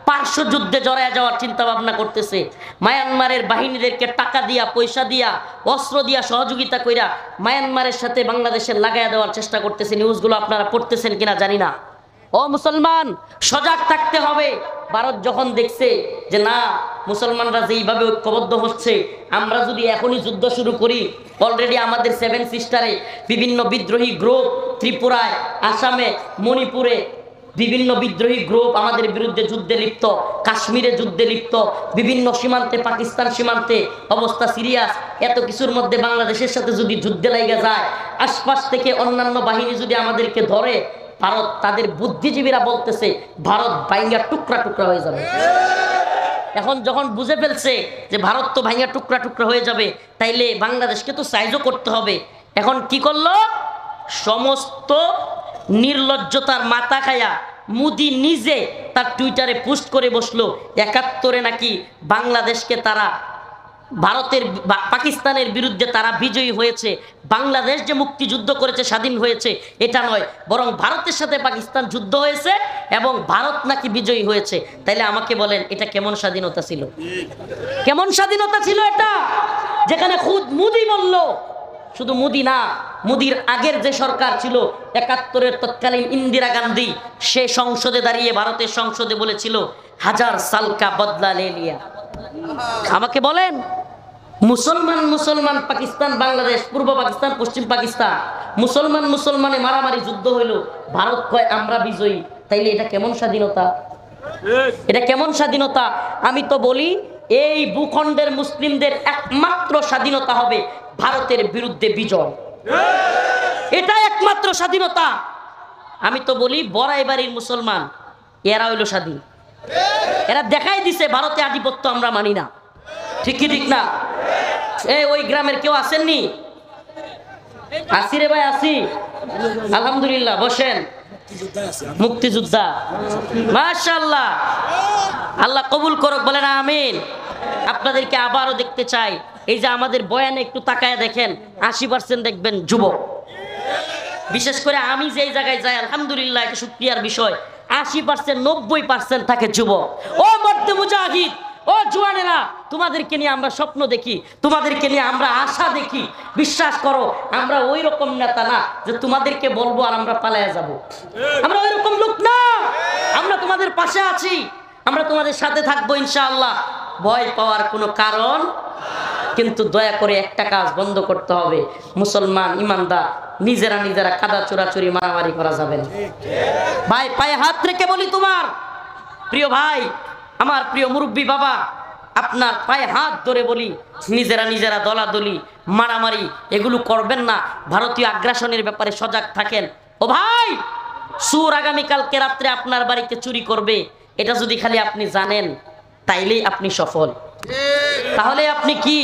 পার্শ্ব যুদ্ধে জড়ায় যাওয়ার চিন্তা ভাবনা করতেছে। মায়ানমারের বাহিনীদেরকে টাকা দিয়া, পয়সা দিয়া, অস্ত্র দিয়া সহযোগিতা কইরা মায়ানমারের সাথে বাংলাদেশের লাগাইয়া দেওয়ার চেষ্টা করতেছে। নিউজগুলো আপনারা পড়তেছেন কিনা জানি না। ও মুসলমান, সজাগ থাকতে হবে। ভারত যখন দেখছে যে না, মুসলমানরা যেইভাবে ঐক্যবদ্ধ হচ্ছে, আমরা যদি এখনই যুদ্ধ শুরু করি, অলরেডি আমাদের 7 সিস্টারে বিভিন্ন বিদ্রোহী গ্রুপ, ত্রিপুরায়, আসামে, মণিপুরে বিভিন্ন বিদ্রোহী গ্রুপ আমাদের বিরুদ্ধে যুদ্ধে লিপ্ত, কাশ্মীরে যুদ্ধে লিপ্ত, বিভিন্ন সীমান্তে, পাকিস্তান সীমান্তে অবস্থা সিরিয়াস। এত কিছুর মধ্যে বাংলাদেশের সাথে যদি যুদ্ধে লেগে যায়, আশপাশ থেকে অন্যান্য বাহিনী যদি আমাদেরকে ধরে, ভারত, তাদের বুদ্ধিজীবীরা বলতেছে ভারত ভাইঙ্গা টুকরা টুকরা হয়ে যাবে। এখন যখন বুঝে ফেলছে যে ভারত তো ভাইঙ্গা টুকরা টুকরা হয়ে যাবে, তাইলে বাংলাদেশকে তো সাইজও করতে হবে। এখন কি করলো? সমস্ত নির্লজ্জতার মাথা খায়া মোদি নিজে তার টুইটারে পোস্ট করে বসলো ৭১ নাকি বাংলাদেশকে তারা ভারতের পাকিস্তানের বিরুদ্ধে তারা বিজয়ী হয়েছে। বাংলাদেশ যে মুক্তিযুদ্ধ করেছে, স্বাধীন হয়েছে, এটা নয়, বরং ভারতের সাথে পাকিস্তান যুদ্ধ হয়েছে এবং ভারত নাকি বিজয়ী হয়েছে। তাইলে আমাকে বলেন, এটা কেমন স্বাধীনতা ছিল? কেমন স্বাধীনতা ছিল এটা? যেখানে খুদ মোদি বলল, শুধু মোদি না, মোদির আগের যে সরকার ছিল ৭১ তৎকালীন ইন্দিরা গান্ধী, সে সংসদে দাঁড়িয়ে, ভারতের সংসদে বলেছিল 1000 সাল কা বদলা লে লিয়া। আমাকে বলেন, মুসলমান মুসলমান, পাকিস্তান বাংলাদেশ, পূর্ব পাকিস্তান পশ্চিম পাকিস্তান, মুসলমান মুসলমানে মারামারি যুদ্ধ হইল, ভারত কয় আমরা বিজয়ী। তাইলে এটা কেমন স্বাধীনতা? এটা কেমন স্বাধীনতা? আমি তো বলি, এই ভূখণ্ডের মুসলিমদের একমাত্র স্বাধীনতা হবে ভারতের বিরুদ্ধে বিজয়। এটা একমাত্র স্বাধীনতা। আমি তো বলি, বড়াই বাড়ির মুসলমান এরা হইল স্বাধীন। এরা দেখাই দিছে ভারতে আধিপত্য আমরা মানি না। ঠিক কি ঠিক না? ওই গ্রামের কেউ আসেননি? আসি রে ভাই, আসি, আলহামদুলিল্লাহ, বসেন। মুক্তিযোদ্ধা, মাশাআল্লাহ, আল্লাহ কবুল করুক, বলেন আমিন। আপনাদেরকে আবারও দেখতে চাই। এই যে আমাদের বয়ানে একটু তাকায় দেখেন, 80% দেখবেন যুবক। বিশেষ করে আমি যেই জায়গায় যাই, আলহামদুলিল্লাহ, এটা শুকরিয়ার বিষয়, 80% 90% থাকে যুবক। ও মর্দে মুজাহিদ, ও জওয়ানেরা, তোমাদেরকে নিয়ে আমরা স্বপ্ন দেখি, তোমাদেরকে নিয়ে আমরা আশা দেখি। বিশ্বাস করো, আমরা ওই রকম নেতা না যে তোমাদেরকে বলবো আর আমরা পালায়া যাব। আমরা ওই রকম লোক না। আমরা তোমাদের পাশে আছি, আমরা তোমাদের সাথে থাকবো ইনশাআল্লাহ। ভয় পাওয়ার কোনো কারণ, কিন্তু দয়া করে একটা কাজ বন্ধ করতে হবে। মুসলমান ইমানদার নিজেরা নিজেরা কাদা চোরাচুরি মারামারি করা যাবে না। ভাই, পায়ে হাত রেখে বলি, তোমার প্রিয় ভাই, আমার প্রিয় মুরব্বী বাবা, আপনার পায়ে হাত ধরে বলি, নিজেরা নিজেরা দলাদলি মারামারি এগুলো করবেন না। ভারতীয় আগ্রাসনের ব্যাপারে সজাগ থাকেন। ও ভাই, সুর আগামীকালকে রাত্রে আপনার বাড়িতে চুরি করবে, এটা যদি খালি আপনি জানেন, তাইলেই আপনি সফল। তাহলে আপনি কি?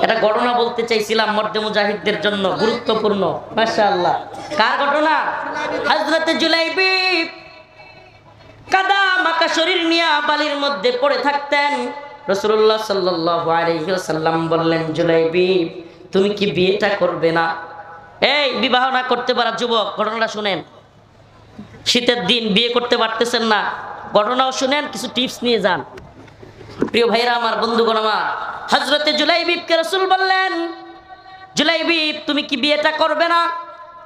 এটা ঘটনা বলতে চাইছিলাম মর্দে মুজাহিদদের জন্য, গুরুত্বপূর্ণ। মাশাআল্লাহ। কার ঘটনা? হযরত জুলাইবি কাদা মাকা শরীর নিয়ে বালির মধ্যে পড়ে থাকতেন। রাসূলুল্লাহ সাল্লাল্লাহু আলাইহি ওয়াসাল্লাম বললেন, জুলাইবি, তুমি কি বিয়েটা করবে না? এই বিবাহ না করতে পারা যুবক, ঘটনাটা শুনেন। শীতের দিন বিয়ে করতে পারতেছেন না, ঘটনাও শুনেন, কিছু টিপস নিয়ে যান। প্রিয় ভাইরা আমার, বন্ধুগণ আমার, হযরতে জুলাইবিবকে রাসূল বললেন, জুলাইবিব, তুমি কি বিয়েটা করবে না?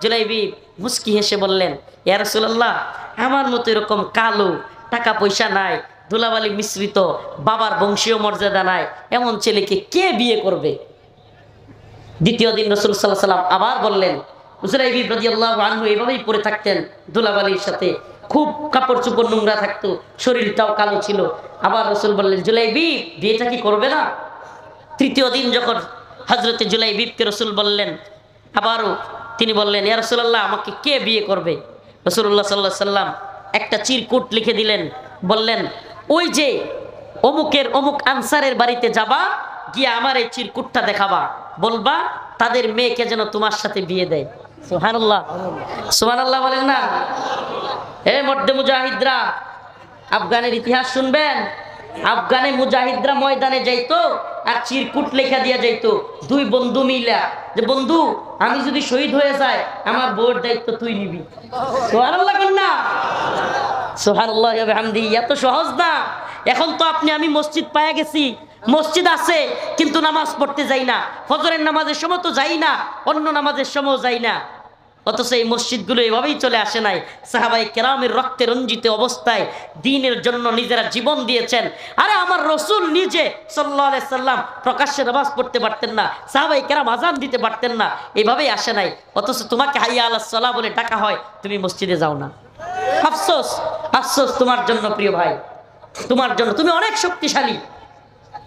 জুলাইবিব মুস্কি হেসে বললেন, ইয়া রাসূলুল্লাহ, আমার মতো এরকম কালো, টাকা পয়সা নাই, ধুলাবালি মিশ্রিত, বাবার বংশীয় মর্যাদা নাই, এমন ছেলেকে কে বিয়ে করবে? দ্বিতীয় দিন রাসূল সাল্লাল্লাহু আলাইহি ওয়াসাল্লাম আবার বললেন। জুলাইবিব রাদিয়াল্লাহু আনহু এভাবেই পড়ে থাকতেন ধুলাবালির সাথে, খুব কাপড় চোপড় নোংরা থাকতো, শরীরটাও কালো ছিল। আবার রাসূল বললেন, জুলাইবিব, বিয়েটা কি করবে না? তৃতীয় দিন যখন হযরতে জুলাইবিবকে রাসূল বললেন, আবারও তিনি বললেন, ইয়া রাসূলুল্লাহ, আমাকে কে বিয়ে করবে? রাসূলুল্লাহ সাল্লাল্লাহু আলাইহি ওয়াসাল্লাম একটা চিরকুট লিখে দিলেন, বললেন, ওই যে অমুকের অমুক আনসারের বাড়িতে যাবা, গিয়ে আমার এই চিরকুটটা দেখাবা, বলবা তাদের মেয়েকে যেন তোমার সাথে বিয়ে দেয়। সুবহানাল্লাহ, সুবহানাল্লাহ বলেন না? হে মর্দে মুজাহিদরা, আফগানের ইতিহাস শুনবেন। আফগানে মুজাহিদরা ময়দানে যাইতো আর চিরকুট লেখা দিয়া যাইতো, দুই বন্ধু মিলা, যে বন্ধু, আমি যদি শহীদ হয়ে যাই, আমার বউর দায়িত্ব তুই নিবি। সুবহানাল্লাহ বলেন না? সুবহানাল্লাহ ওয়া বিহামদিহি। এত সহজ না। এখন তো আপনি আমি মসজিদ পায়ে গেছি, মসজিদ আছে, কিন্তু নামাজ পড়তে যাই না। ফজরের নামাজের সময় তো যাই না, অন্য নামাজের সময় যাই না। ও অথচ এই মসজিদগুলো এভাবেই চলে আসে নাই। সাহাবায়ে কেরামের রক্তে রঞ্জিত অবস্থায় দ্বীনের জন্য নিজেরা জীবন দিয়েছেন। আরে আমার রসুল নিজে সাল্লাল্লাহু আলাইহি সাল্লাম প্রকাশ্যে নামাজ পড়তে পারতেন না, সাহাবায়ে কেরাম আযান দিতে পারতেন না, এভাবেই আসে নাই। অথচ তোমাকে হাইয়া আলাস সালাহ বলে ডাকা হয়, তুমি মসজিদে যাও না। আফসোস, আফসোস তোমার জন্য প্রিয় ভাই, তোমার জন্য। তুমি অনেক শক্তিশালী,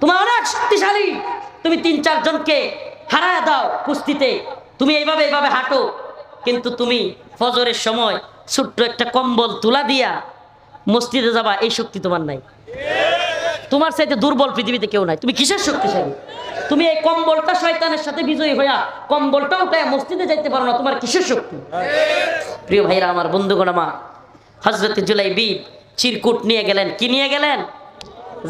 তুমি অনেক শক্তিশালী। তুমি ৩-৪ জনকে হারায় দাও কুস্তিতে, তুমি এইভাবে এইভাবে হাঁটো, কিন্তু তুমি ফজরের সময় ছোট্ট একটা কম্বল তুলা দিয়া মসজিদে যাবা, এই শক্তি তোমার নাই। তোমার চাইতে দুর্বল পৃথিবীতে কেউ নাই। তুমি কিসের শক্তিশালী? তুমি এই কম্বলটা শয়তানের সাথে বিজয়ী হইয়া কম্বলটা উঠায় মসজিদে যাইতে পারো না, তোমার কিসের শক্তি? প্রিয় ভাইরা আমার, বন্ধুগণ আমার, হযরত জুলাইবিব চিরকুট নিয়ে গেলেন। কি নিয়ে গেলেন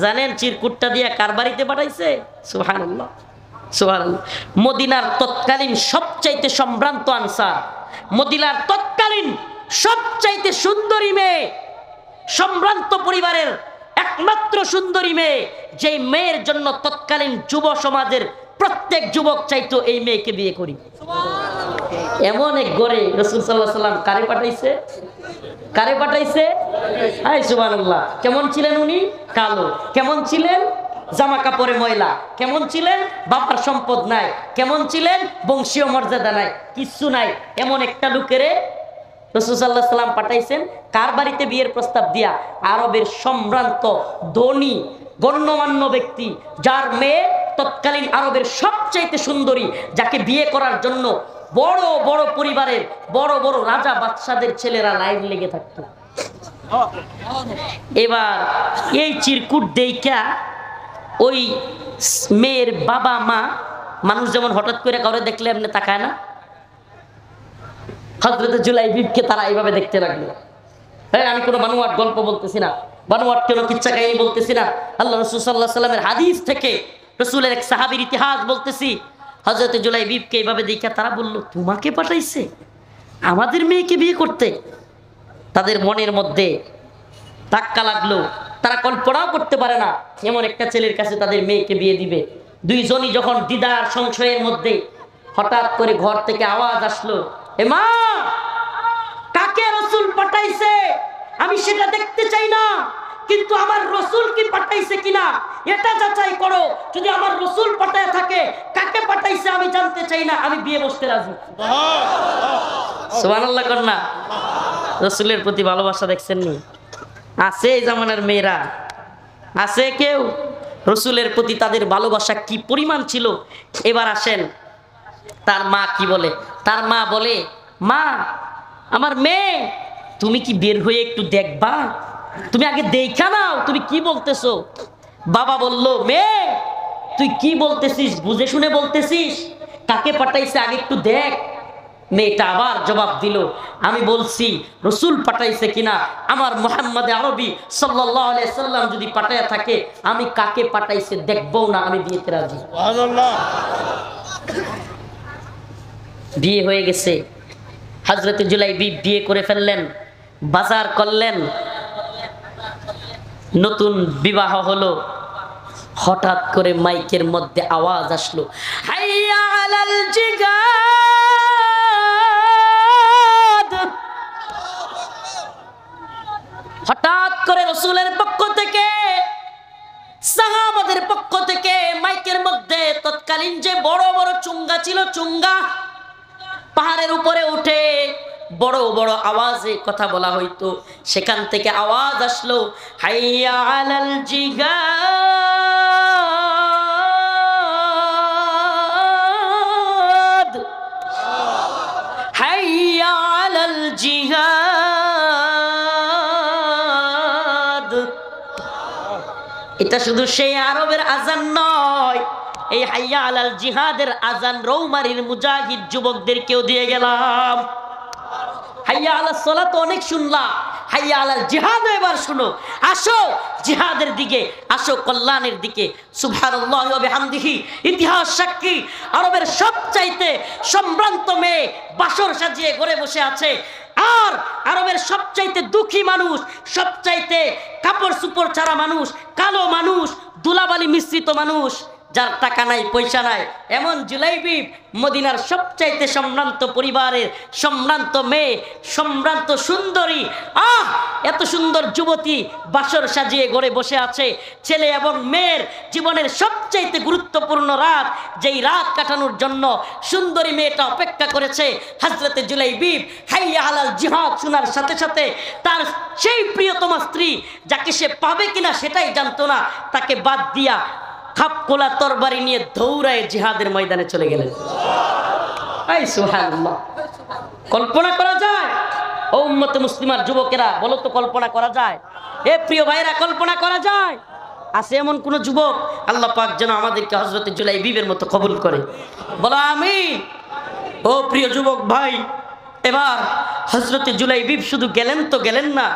জানেন? চিরকুটটা দিয়ে কার বাড়িতে পাঠাইছে? সুবহানাল্লাহ, সুবহানাল্লাহ। মদিনার তৎকালীন সবচাইতে সম্ভ্রান্ত আনসার, মদিনার তৎকালীন সবচাইতে সুন্দরী মেয়ে, সম্ভ্রান্ত পরিবারের একমাত্র সুন্দরী মেয়ে, যেই মেয়ের জন্য তৎকালীন যুব সমাজের প্রত্যেক যুবক চাইতো এই মেয়েকে বিয়ে করি। এমন এক ঘরে রাসূল সাল্লাল্লাহু আলাইহি সাল্লাম কারে পাঠাইছে? কারে পাঠাইছে? হাই সুবহানাল্লাহ। কেমন ছিলেন উনি? কালো। কেমন ছিলেন? জামা কাপড়ে ময়লা। কেমন ছিলেন? বাবার সম্পদ নাই। কেমন ছিলেন? বংশীয় মর্যাদা নাই, কিচ্ছু নাই। এমন একটা লোকেরে রাসূল সাল্লাল্লাহু আলাইহি সাল্লাম পাঠাইছেন। কার বাড়িতে বিয়ের প্রস্তাব দিয়া? আরবের সম্ভ্রান্ত ধনী গণ্যমান্য ব্যক্তি, যার মেয়ে তৎকালীন আরবের সবচাইতে সুন্দরী, যাকে বিয়ে করার জন্য বড় বড় পরিবারের বড় বড় রাজা বাদশাদের ছেলেরা লাইন লেগে থাকত। এবার এই চিরকুট দেইখা ওই মেয়ের বাবা মা, মানুষ যেমন হঠাৎ করে কাউরে দেখলে এমনি তাকায় না, হযরত জুলাইবিবকে তারা এইভাবে দেখতে লাগলো। হ্যাঁ, আমি কোনো বানোয়াট গল্প বলতেছি না, বানোয়াট কোনো কিচ্ছা কাহিনী বলতেছি না, আল্লাহ রাসূল সাল্লাল্লাহু আলাইহি সাল্লামের হাদিস থেকে রাসূলের এক সাহাবীর ইতিহাস বলতেছি। হযরত জুলাইবিবকে এইভাবে দেখে তারা বলল, তোমাকে পাঠাইছে আমাদের মেয়েকে বিয়ে করতে? তাদের মনের মধ্যে ধাক্কা লাগলো। তারা কল্পনাও করতে পারে না এমন একটা ছেলের কাছে তাদের মেয়েকে বিয়ে দিবে। দুইজনই যখন দ্বিধার সংশয়ের মধ্যে, হঠাৎ করে ঘর থেকে আওয়াজ আসলো, এ মা, কাকে রাসূল পাঠাইছে আমি সেটা দেখতে চাই না, কিন্তু আমার রাসূল কি পাঠাইছে কিনা এটা যাচাই করো। যদি আমার রাসূল পাঠায় থাকে, কাকে পাঠাইছে আমি জানতে চাই না, আমি বিয়ে বসতে রাজি। সুবহানাল্লাহ কন্যা। রাসূলের প্রতি ভালোবাসা দেখছেন নি? আছে এই জামানার মেয়েরা? আছে কেউ? রাসূলের প্রতি তাদের ভালোবাসা কি পরিমাণ ছিল। এবার আসেন, তার মা কি বলে? তার মা বলে, মা, আমার মেয়ে, তুমি কি বের হয়ে একটু দেখবা? তুমি আগে দেখা নাও, তুমি কি বলতেছো? বাবা বলল, মেয়ে, তুই কি বলতেছিস? বুঝে শুনে বলতেছিস? কাকে পাঠাইছে আগে একটু দেখ। মেয়েটা আবার জবাব দিল, আমি বলছি রাসূল পাঠাইছে কিনা, আমার মুহাম্মদ আরবি সাল্লাল্লাহু আলাইহি সাল্লাম যদি পাঠায়া থাকে, আমি কাকে পাঠাইছে দেখবো না, আমি বিয়েতে রাজি। সুবহানাল্লাহ। বিয়ে হয়ে গেছে। হযরত জুলাইবিব বিয়ে করে ফেললেন, বাজার করলেন, নতুন বিবাহ হলো। হঠাৎ করে মাইকের মধ্যে আওয়াজ আসলো, হাইয়া আলাল জিহাদ। হঠাৎ করে রাসূলের পক্ষ থেকে, সাহাবাদের পক্ষ থেকে মাইকের মধ্যে তৎকালীন যে বড় বড় চুঙ্গা ছিল, চুঙ্গা পাহাড়ের উপরে উঠে বড় বড় আওয়াজে কথা বলা হইতো, সেখান থেকে আওয়াজ আসলো, হাইয়া আলাল জিহাদ, হাইয়া আলাল জিহাদ। এটা শুধু সেই আরবের আজান নয়, এই হাইয়া আলাল জিহাদের আজান রৌমারীর মুজাহিদ যুবকদেরকেও দিয়ে গেলাম। হাইয়া আলাস সালাত অনেক শুনলা, হাইয়া আলাল জিহাদ এবার শুনো। আসো জিহাদের দিকে, আসো কল্যাণের দিকে। সুবহানাল্লাহি ওয়া বিহামদিহি। ইতিহাস সাক্ষী, আরবের সবচাইতে সম্ভ্রান্ত মেয়ে বাসর সাজিয়ে ঘরে বসে আছে, আর আরবের সবচাইতে দুঃখী মানুষ, সবচাইতে কাপড় সুপড় ছাড়া মানুষ, কালো মানুষ, ধুলাবালি মিশ্রিত মানুষ, যার টাকা নাই পয়সা নাই, এমন জুলাইবি মদিনার সবচাইতে সম্ভ্রান্ত পরিবারের সম্ভ্রান্ত মেয়ে, সম্ভ্রান্ত সুন্দরী, এত সুন্দর যুবতী বাসর সাজিয়ে ঘরে বসে আছে। ছেলে এবং মেয়ের জীবনের সবচাইতে গুরুত্বপূর্ণ রাত, যেই রাত কাটানোর জন্য সুন্দরী মেয়েটা অপেক্ষা করেছে, হযরতে জুলাইবি হাইয়া আলাল জিহাদ শোনার সাথে সাথে তার সেই প্রিয়তমা স্ত্রী, যাকে সে পাবে কিনা সেটাই জানতো না, তাকে বাদ দিয়া খাপখোলা তরবারি নিয়ে দৌড়ায় জিহাদের ময়দানে চলে গেলেন। আই সুবহানাল্লাহ, কল্পনা করা যায়? ও উম্মতে মুসলিমার যুবকেরা, বলো তো কল্পনা করা যায়? এ প্রিয় ভাইরা, কল্পনা করা যায়? আছে এমন কোন যুবক? আল্লাহ পাক যেন আমাদেরকে হযরতে জুলাইবিবের মতো কবুল করে, বলো আমিন। ও প্রিয় যুবক ভাই, এবার হযরতে জুলাইবিব শুধু গেলেন তো গেলেন না,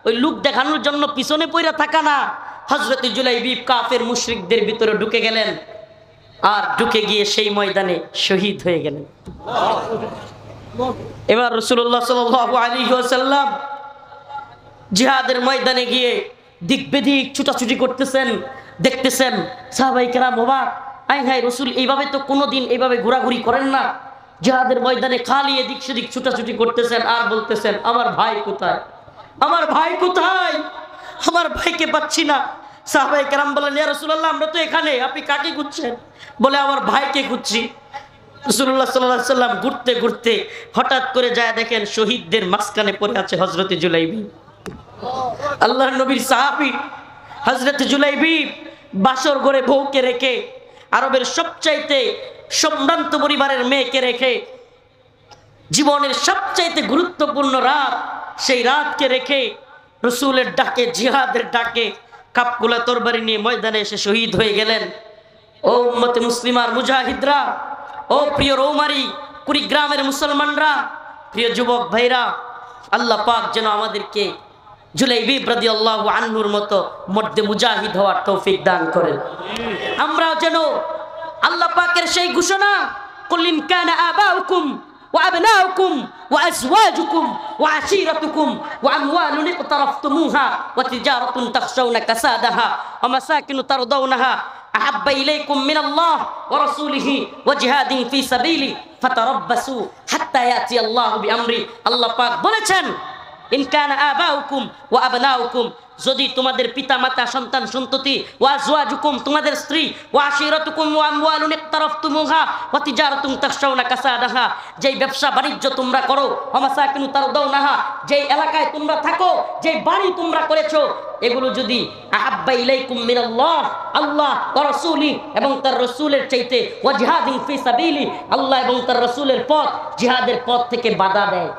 ওই লোক দেখানোর জন্য পিছনে পইরা থাকা না, হযরতে জুলাইবিব কাফের মুশরিকদের ভিতরে ঢুকে গেলেন, আর ঢুকে গিয়ে সেই ময়দানে শহীদ হয়ে গেলেন। এবার রাসূলুল্লাহ সাল্লাল্লাহু আলাইহি ওয়াসাল্লাম জিহাদের ময়দানে গিয়ে দিক বেদিক ছুটাছুটি করতেছেন, দেখতেছেন সাহাবায়ে কেরাম অবাক, আই হায় রাসূল এইভাবে তো কোনোদিন এইভাবে ঘোরাঘুরি করেন না। জিহাদের ময়দানে খালি এদিক সেদিক ছুটাছুটি করতেছেন আর বলতেছেন, আমার ভাই কোথায়, আমার ভাই কোথায়, আমার ভাইকে পাচ্ছি না। সাহাবায়ে কেরাম বলেন, ইয়া রাসূলুল্লাহ আমরা তো এখানে, আপনি কাকে খুঁজছেন? বলে আমার ভাইকে খুঁজছি। রাসূলুল্লাহ সাল্লাল্লাহু আলাইহি ওয়াসাল্লাম ঘুরতে ঘুরতে হঠাৎ করে যায় দেখেন শহীদদের মাঝখানে পড়ে আছে হযরতে জুলাইবি, আল্লাহর নবীর সাহাবী। হযরতে জুলাইবি বাসর ঘরে বউকে রেখে, আরবের সবচাইতে সম্ভ্রান্ত পরিবারের মেয়েকে রেখে, জীবনের সবচাইতে গুরুত্বপূর্ণ রাত, সেই রাতকে রেখে রাসূলের ডাকে, জিহাদের ডাকে কাপখোলা তরবারি নিয়ে ময়দানে এসে শহীদ হয়ে গেলেন। ও উম্মতে মুসলিমার মুজাহিদরা, ও প্রিয় রৌমারি কুড়িগ্রামের মুসলমানরা, প্রিয় যুবক ভাইরা, আল্লাহ পাক যেন আমাদেরকে জুলাইবি রাদিয়াল্লাহু আনহুর মতো মর্দে মুজাহিদ হওয়ার তৌফিক দান করেন। আমরাও যেন আল্লাহ পাকের সেই ঘোষণা, কুল ইন কানা আবাউকুম ওয়া আবনাউকুম ওয়া আজওয়াজুকুম ওয়া আশীরাতুকুম ওয়া আমওয়ালুন ইকতারাফতুমুহা ওয়া তিজারাতুন তাখশাউনা কাসাদাহা ওয়া মাসাকিনু তারদাউনাহা আহাব্বা ইলাইকুম মিনাল্লাহ ওয়া রাসূলিহি ওয়া জিহাদিন ফি সাবিলি ফাতারাব্বাসু হাত্তা ইয়াতি আল্লাহু বিআমরি। আল্লাহ পাক বলেছেন, ইন কানা আবাউকুম ওয়া আবনাউকুম, যদি তোমাদের পিতা মাতা, সন্তান সন্ততি, ওয়া আজওয়াজুকুম তোমাদের স্ত্রী, ওয়া আশীরাতুকুম ওয়া আমওয়ালুন ইকতারাফতুমুহা ওয়া তিজারাতুন তাখশাউনা কাসাদাহা, যেই ব্যবসা বাণিজ্য তোমরা করো, ওয়া মাসাকিনু তারদাউনাহা, যেই এলাকায় তোমরা থাকো, যেই বাড়ি তোমরা করেছো, এগুলো যদি আহাব্বা ইলাইকুম মিনাল্লাহ, আল্লাহ ওয়া রাসূলি এবং তার রাসূলের চাইতে, ওয়া জিহাদিন ফি সাবিলি, আল্লাহ এবং তার রাসূলের পথ, জিহাদের পথ থেকে বাধা দেয়।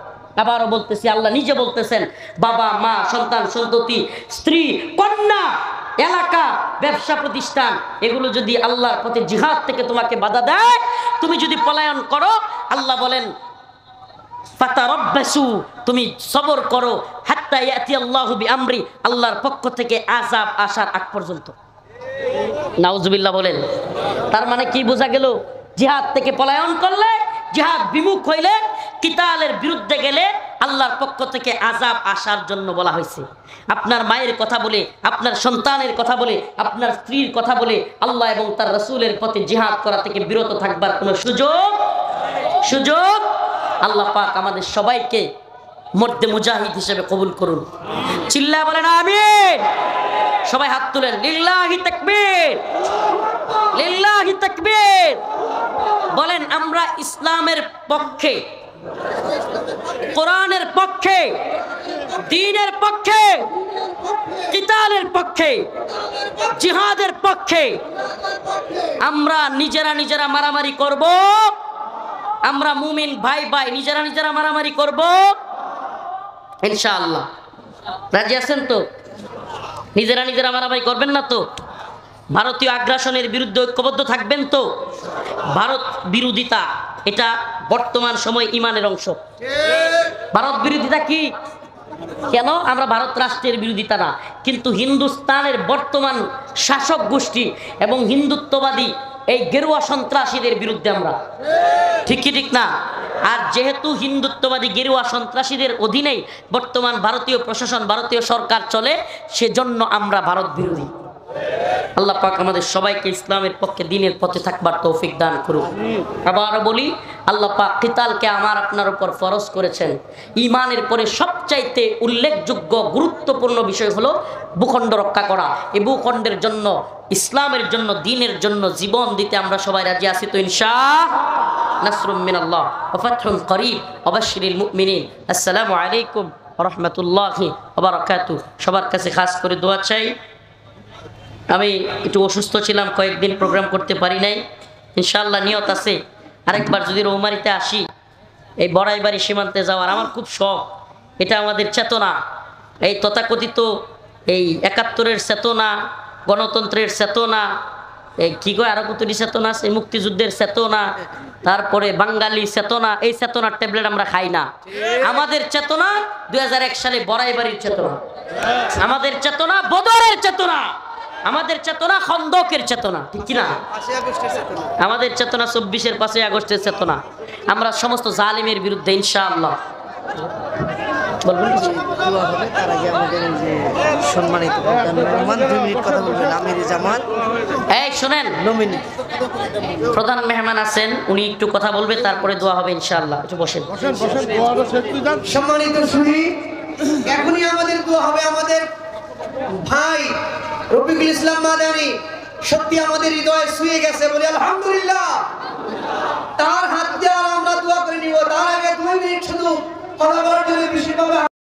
আবারও বলতেছি, আল্লাহ নিজে বলতেছেন, বাবা মা, সন্তান সন্ততি, স্ত্রী কন্যা, এলাকা, ব্যবসা প্রতিষ্ঠান, এগুলো যদি আল্লাহর পথে জিহাদ থেকে তোমাকে বাধা দেয়, তুমি যদি পলায়ন করো, আল্লাহ বলেন ফাতারাব্বাসু, তুমি সবর করো, হাত্তা ইয়াতি আল্লাহু বিআমরি, আল্লাহর পক্ষ থেকে আযাব আসার আগ পর্যন্ত। নাউজুবিল্লাহ বলেন। তার মানে কি বোঝা গেল? জিহাদ থেকে পলায়ন করলে, জিহাদ বিমুখ হইলে, কিতালের বিরুদ্ধে গেলে আল্লাহর পক্ষ থেকে আযাব আসার জন্য বলা হয়েছে। আপনার মায়ের কথা বলে, আপনার সন্তানের কথা বলে, আপনার স্ত্রীর কথা বলে আল্লাহ এবং তার রাসূলের পথে জিহাদ করা থেকে বিরত থাকবার কোনো সুযোগ আল্লাহ পাক আমাদের সবাইকে মর্দে মুজাহিদ হিসেবে কবুল করুন। চিল্লায় বলেন আমিন। সবাই হাত তুলেন, লিল্লাহি তাকবীর, লিল্লাহি তাকবীর। বলেন আমরা ইসলামের পক্ষে, কোরআনের পক্ষে, দ্বীনের পক্ষে, কিতালের পক্ষে, জিহাদের পক্ষে। আমরা নিজেরা মারামারি করব, আমরা মুমিন ভাই ভাই নিজেরা মারামারি করব ইনশাআল্লাহ। রাজি আছেন তো? নিজেরা মারামারি করবেন না তো? ভারতীয় আগ্রাসনের বিরুদ্ধে ঐক্যবদ্ধ থাকবেন তো? ভারত বিরোধিতা এটা বর্তমান সময় ইমানের অংশ। ভারত বিরোধিতা কি? কেন? আমরা ভারত রাষ্ট্রের বিরোধিতা না, কিন্তু হিন্দুস্তানের বর্তমান শাসক গোষ্ঠী এবং হিন্দুত্ববাদী এই গেরুয়া সন্ত্রাসীদের বিরুদ্ধে আমরা, ঠিক কি ঠিক না? আর যেহেতু হিন্দুত্ববাদী গেরুয়া সন্ত্রাসীদের অধীনেই বর্তমান ভারতীয় প্রশাসন, ভারতীয় সরকার চলে, সেজন্য আমরা ভারত বিরোধী। আল্লাহ পাক আমাদের সবাইকে ইসলামের পক্ষে দ্বীনের পথে থাকবার তৌফিক দান করুন। আবার বলি, আল্লাহ পাক কিতালকে আমার আপনার উপর ফরজ করেছেন। ঈমানের পরে সবচাইতে উল্লেখযোগ্য গুরুত্বপূর্ণ বিষয় হলো ভূখণ্ড রক্ষা করা। এই ভূখণ্ডের জন্য, ইসলামের জন্য, দ্বীনের জন্য জীবন দিতে আমরা সবাই রাজি আছি তো ইনশাআল্লাহ? নাসরুম মিনাল্লাহ ওয়া ফাতহুন করিব ওয়া বাশশিরিল মুমিনিন। আসসালামু আলাইকুম ওয়া রাহমাতুল্লাহি ওয়া বারাকাতুহু। সবার কাছে খাস করে দোয়া চাই। আমি একটু অসুস্থ ছিলাম, কয়েকদিন প্রোগ্রাম করতে পারি নাই। ইনশাআল্লাহ নিয়ত আছে আরেকবার যদি রৌমারিতে আসি, এই বড়াইবাড়ি সীমান্তে যাওয়ার আমার খুব শখ। এটা আমাদের চেতনা, এই তথাকথিত এই ৭১-এর চেতনা, গণতন্ত্রের চেতনা, এই কী কয় আরো কতটি চেতনা আছে, মুক্তিযুদ্ধের চেতনা, তারপরে বাঙালি চেতনা। এই চেতনার ট্যাবলেট আমরা খাই না। আমাদের চেতনা ২০০১ সালে বড়াইবাড়ির চেতনা, আমাদের চেতনা বদরের চেতনা, আমাদের চেতনা খন্দকের চেতনা, ঠিক কিনা? আমাদের চেতনা ২৪-এর ৫ই আগস্টের চেতনা। আমরা সমস্ত জালিমের বিরুদ্ধে ইনশাআল্লাহ বলবেন। তার আগে আমাদের এই যে সম্মানিত মেহমান 2 মিনিট কথা বলবেন। আমির জামাত এই শুনেন, নমিনি প্রধান মেহমান আছেন, উনি একটু কথা বলবে, তারপরে দোয়া হবে ইনশাআল্লাহ। একটু বসেন। সম্মানিত সুধী, এখনই আমাদের দোয়া হবে। আমাদের ভাই রফিকুল ইসলাম মাদানী সত্যি আমাদের হৃদয়ে ছুঁয়ে গেছে, বলি আলহামদুলিল্লাহ। তার হাত দিয়ে আমরা দোয়া করে নিব। তার আগে 2 মিনিট শুধু কথা বলার জন্য বিশেষভাবে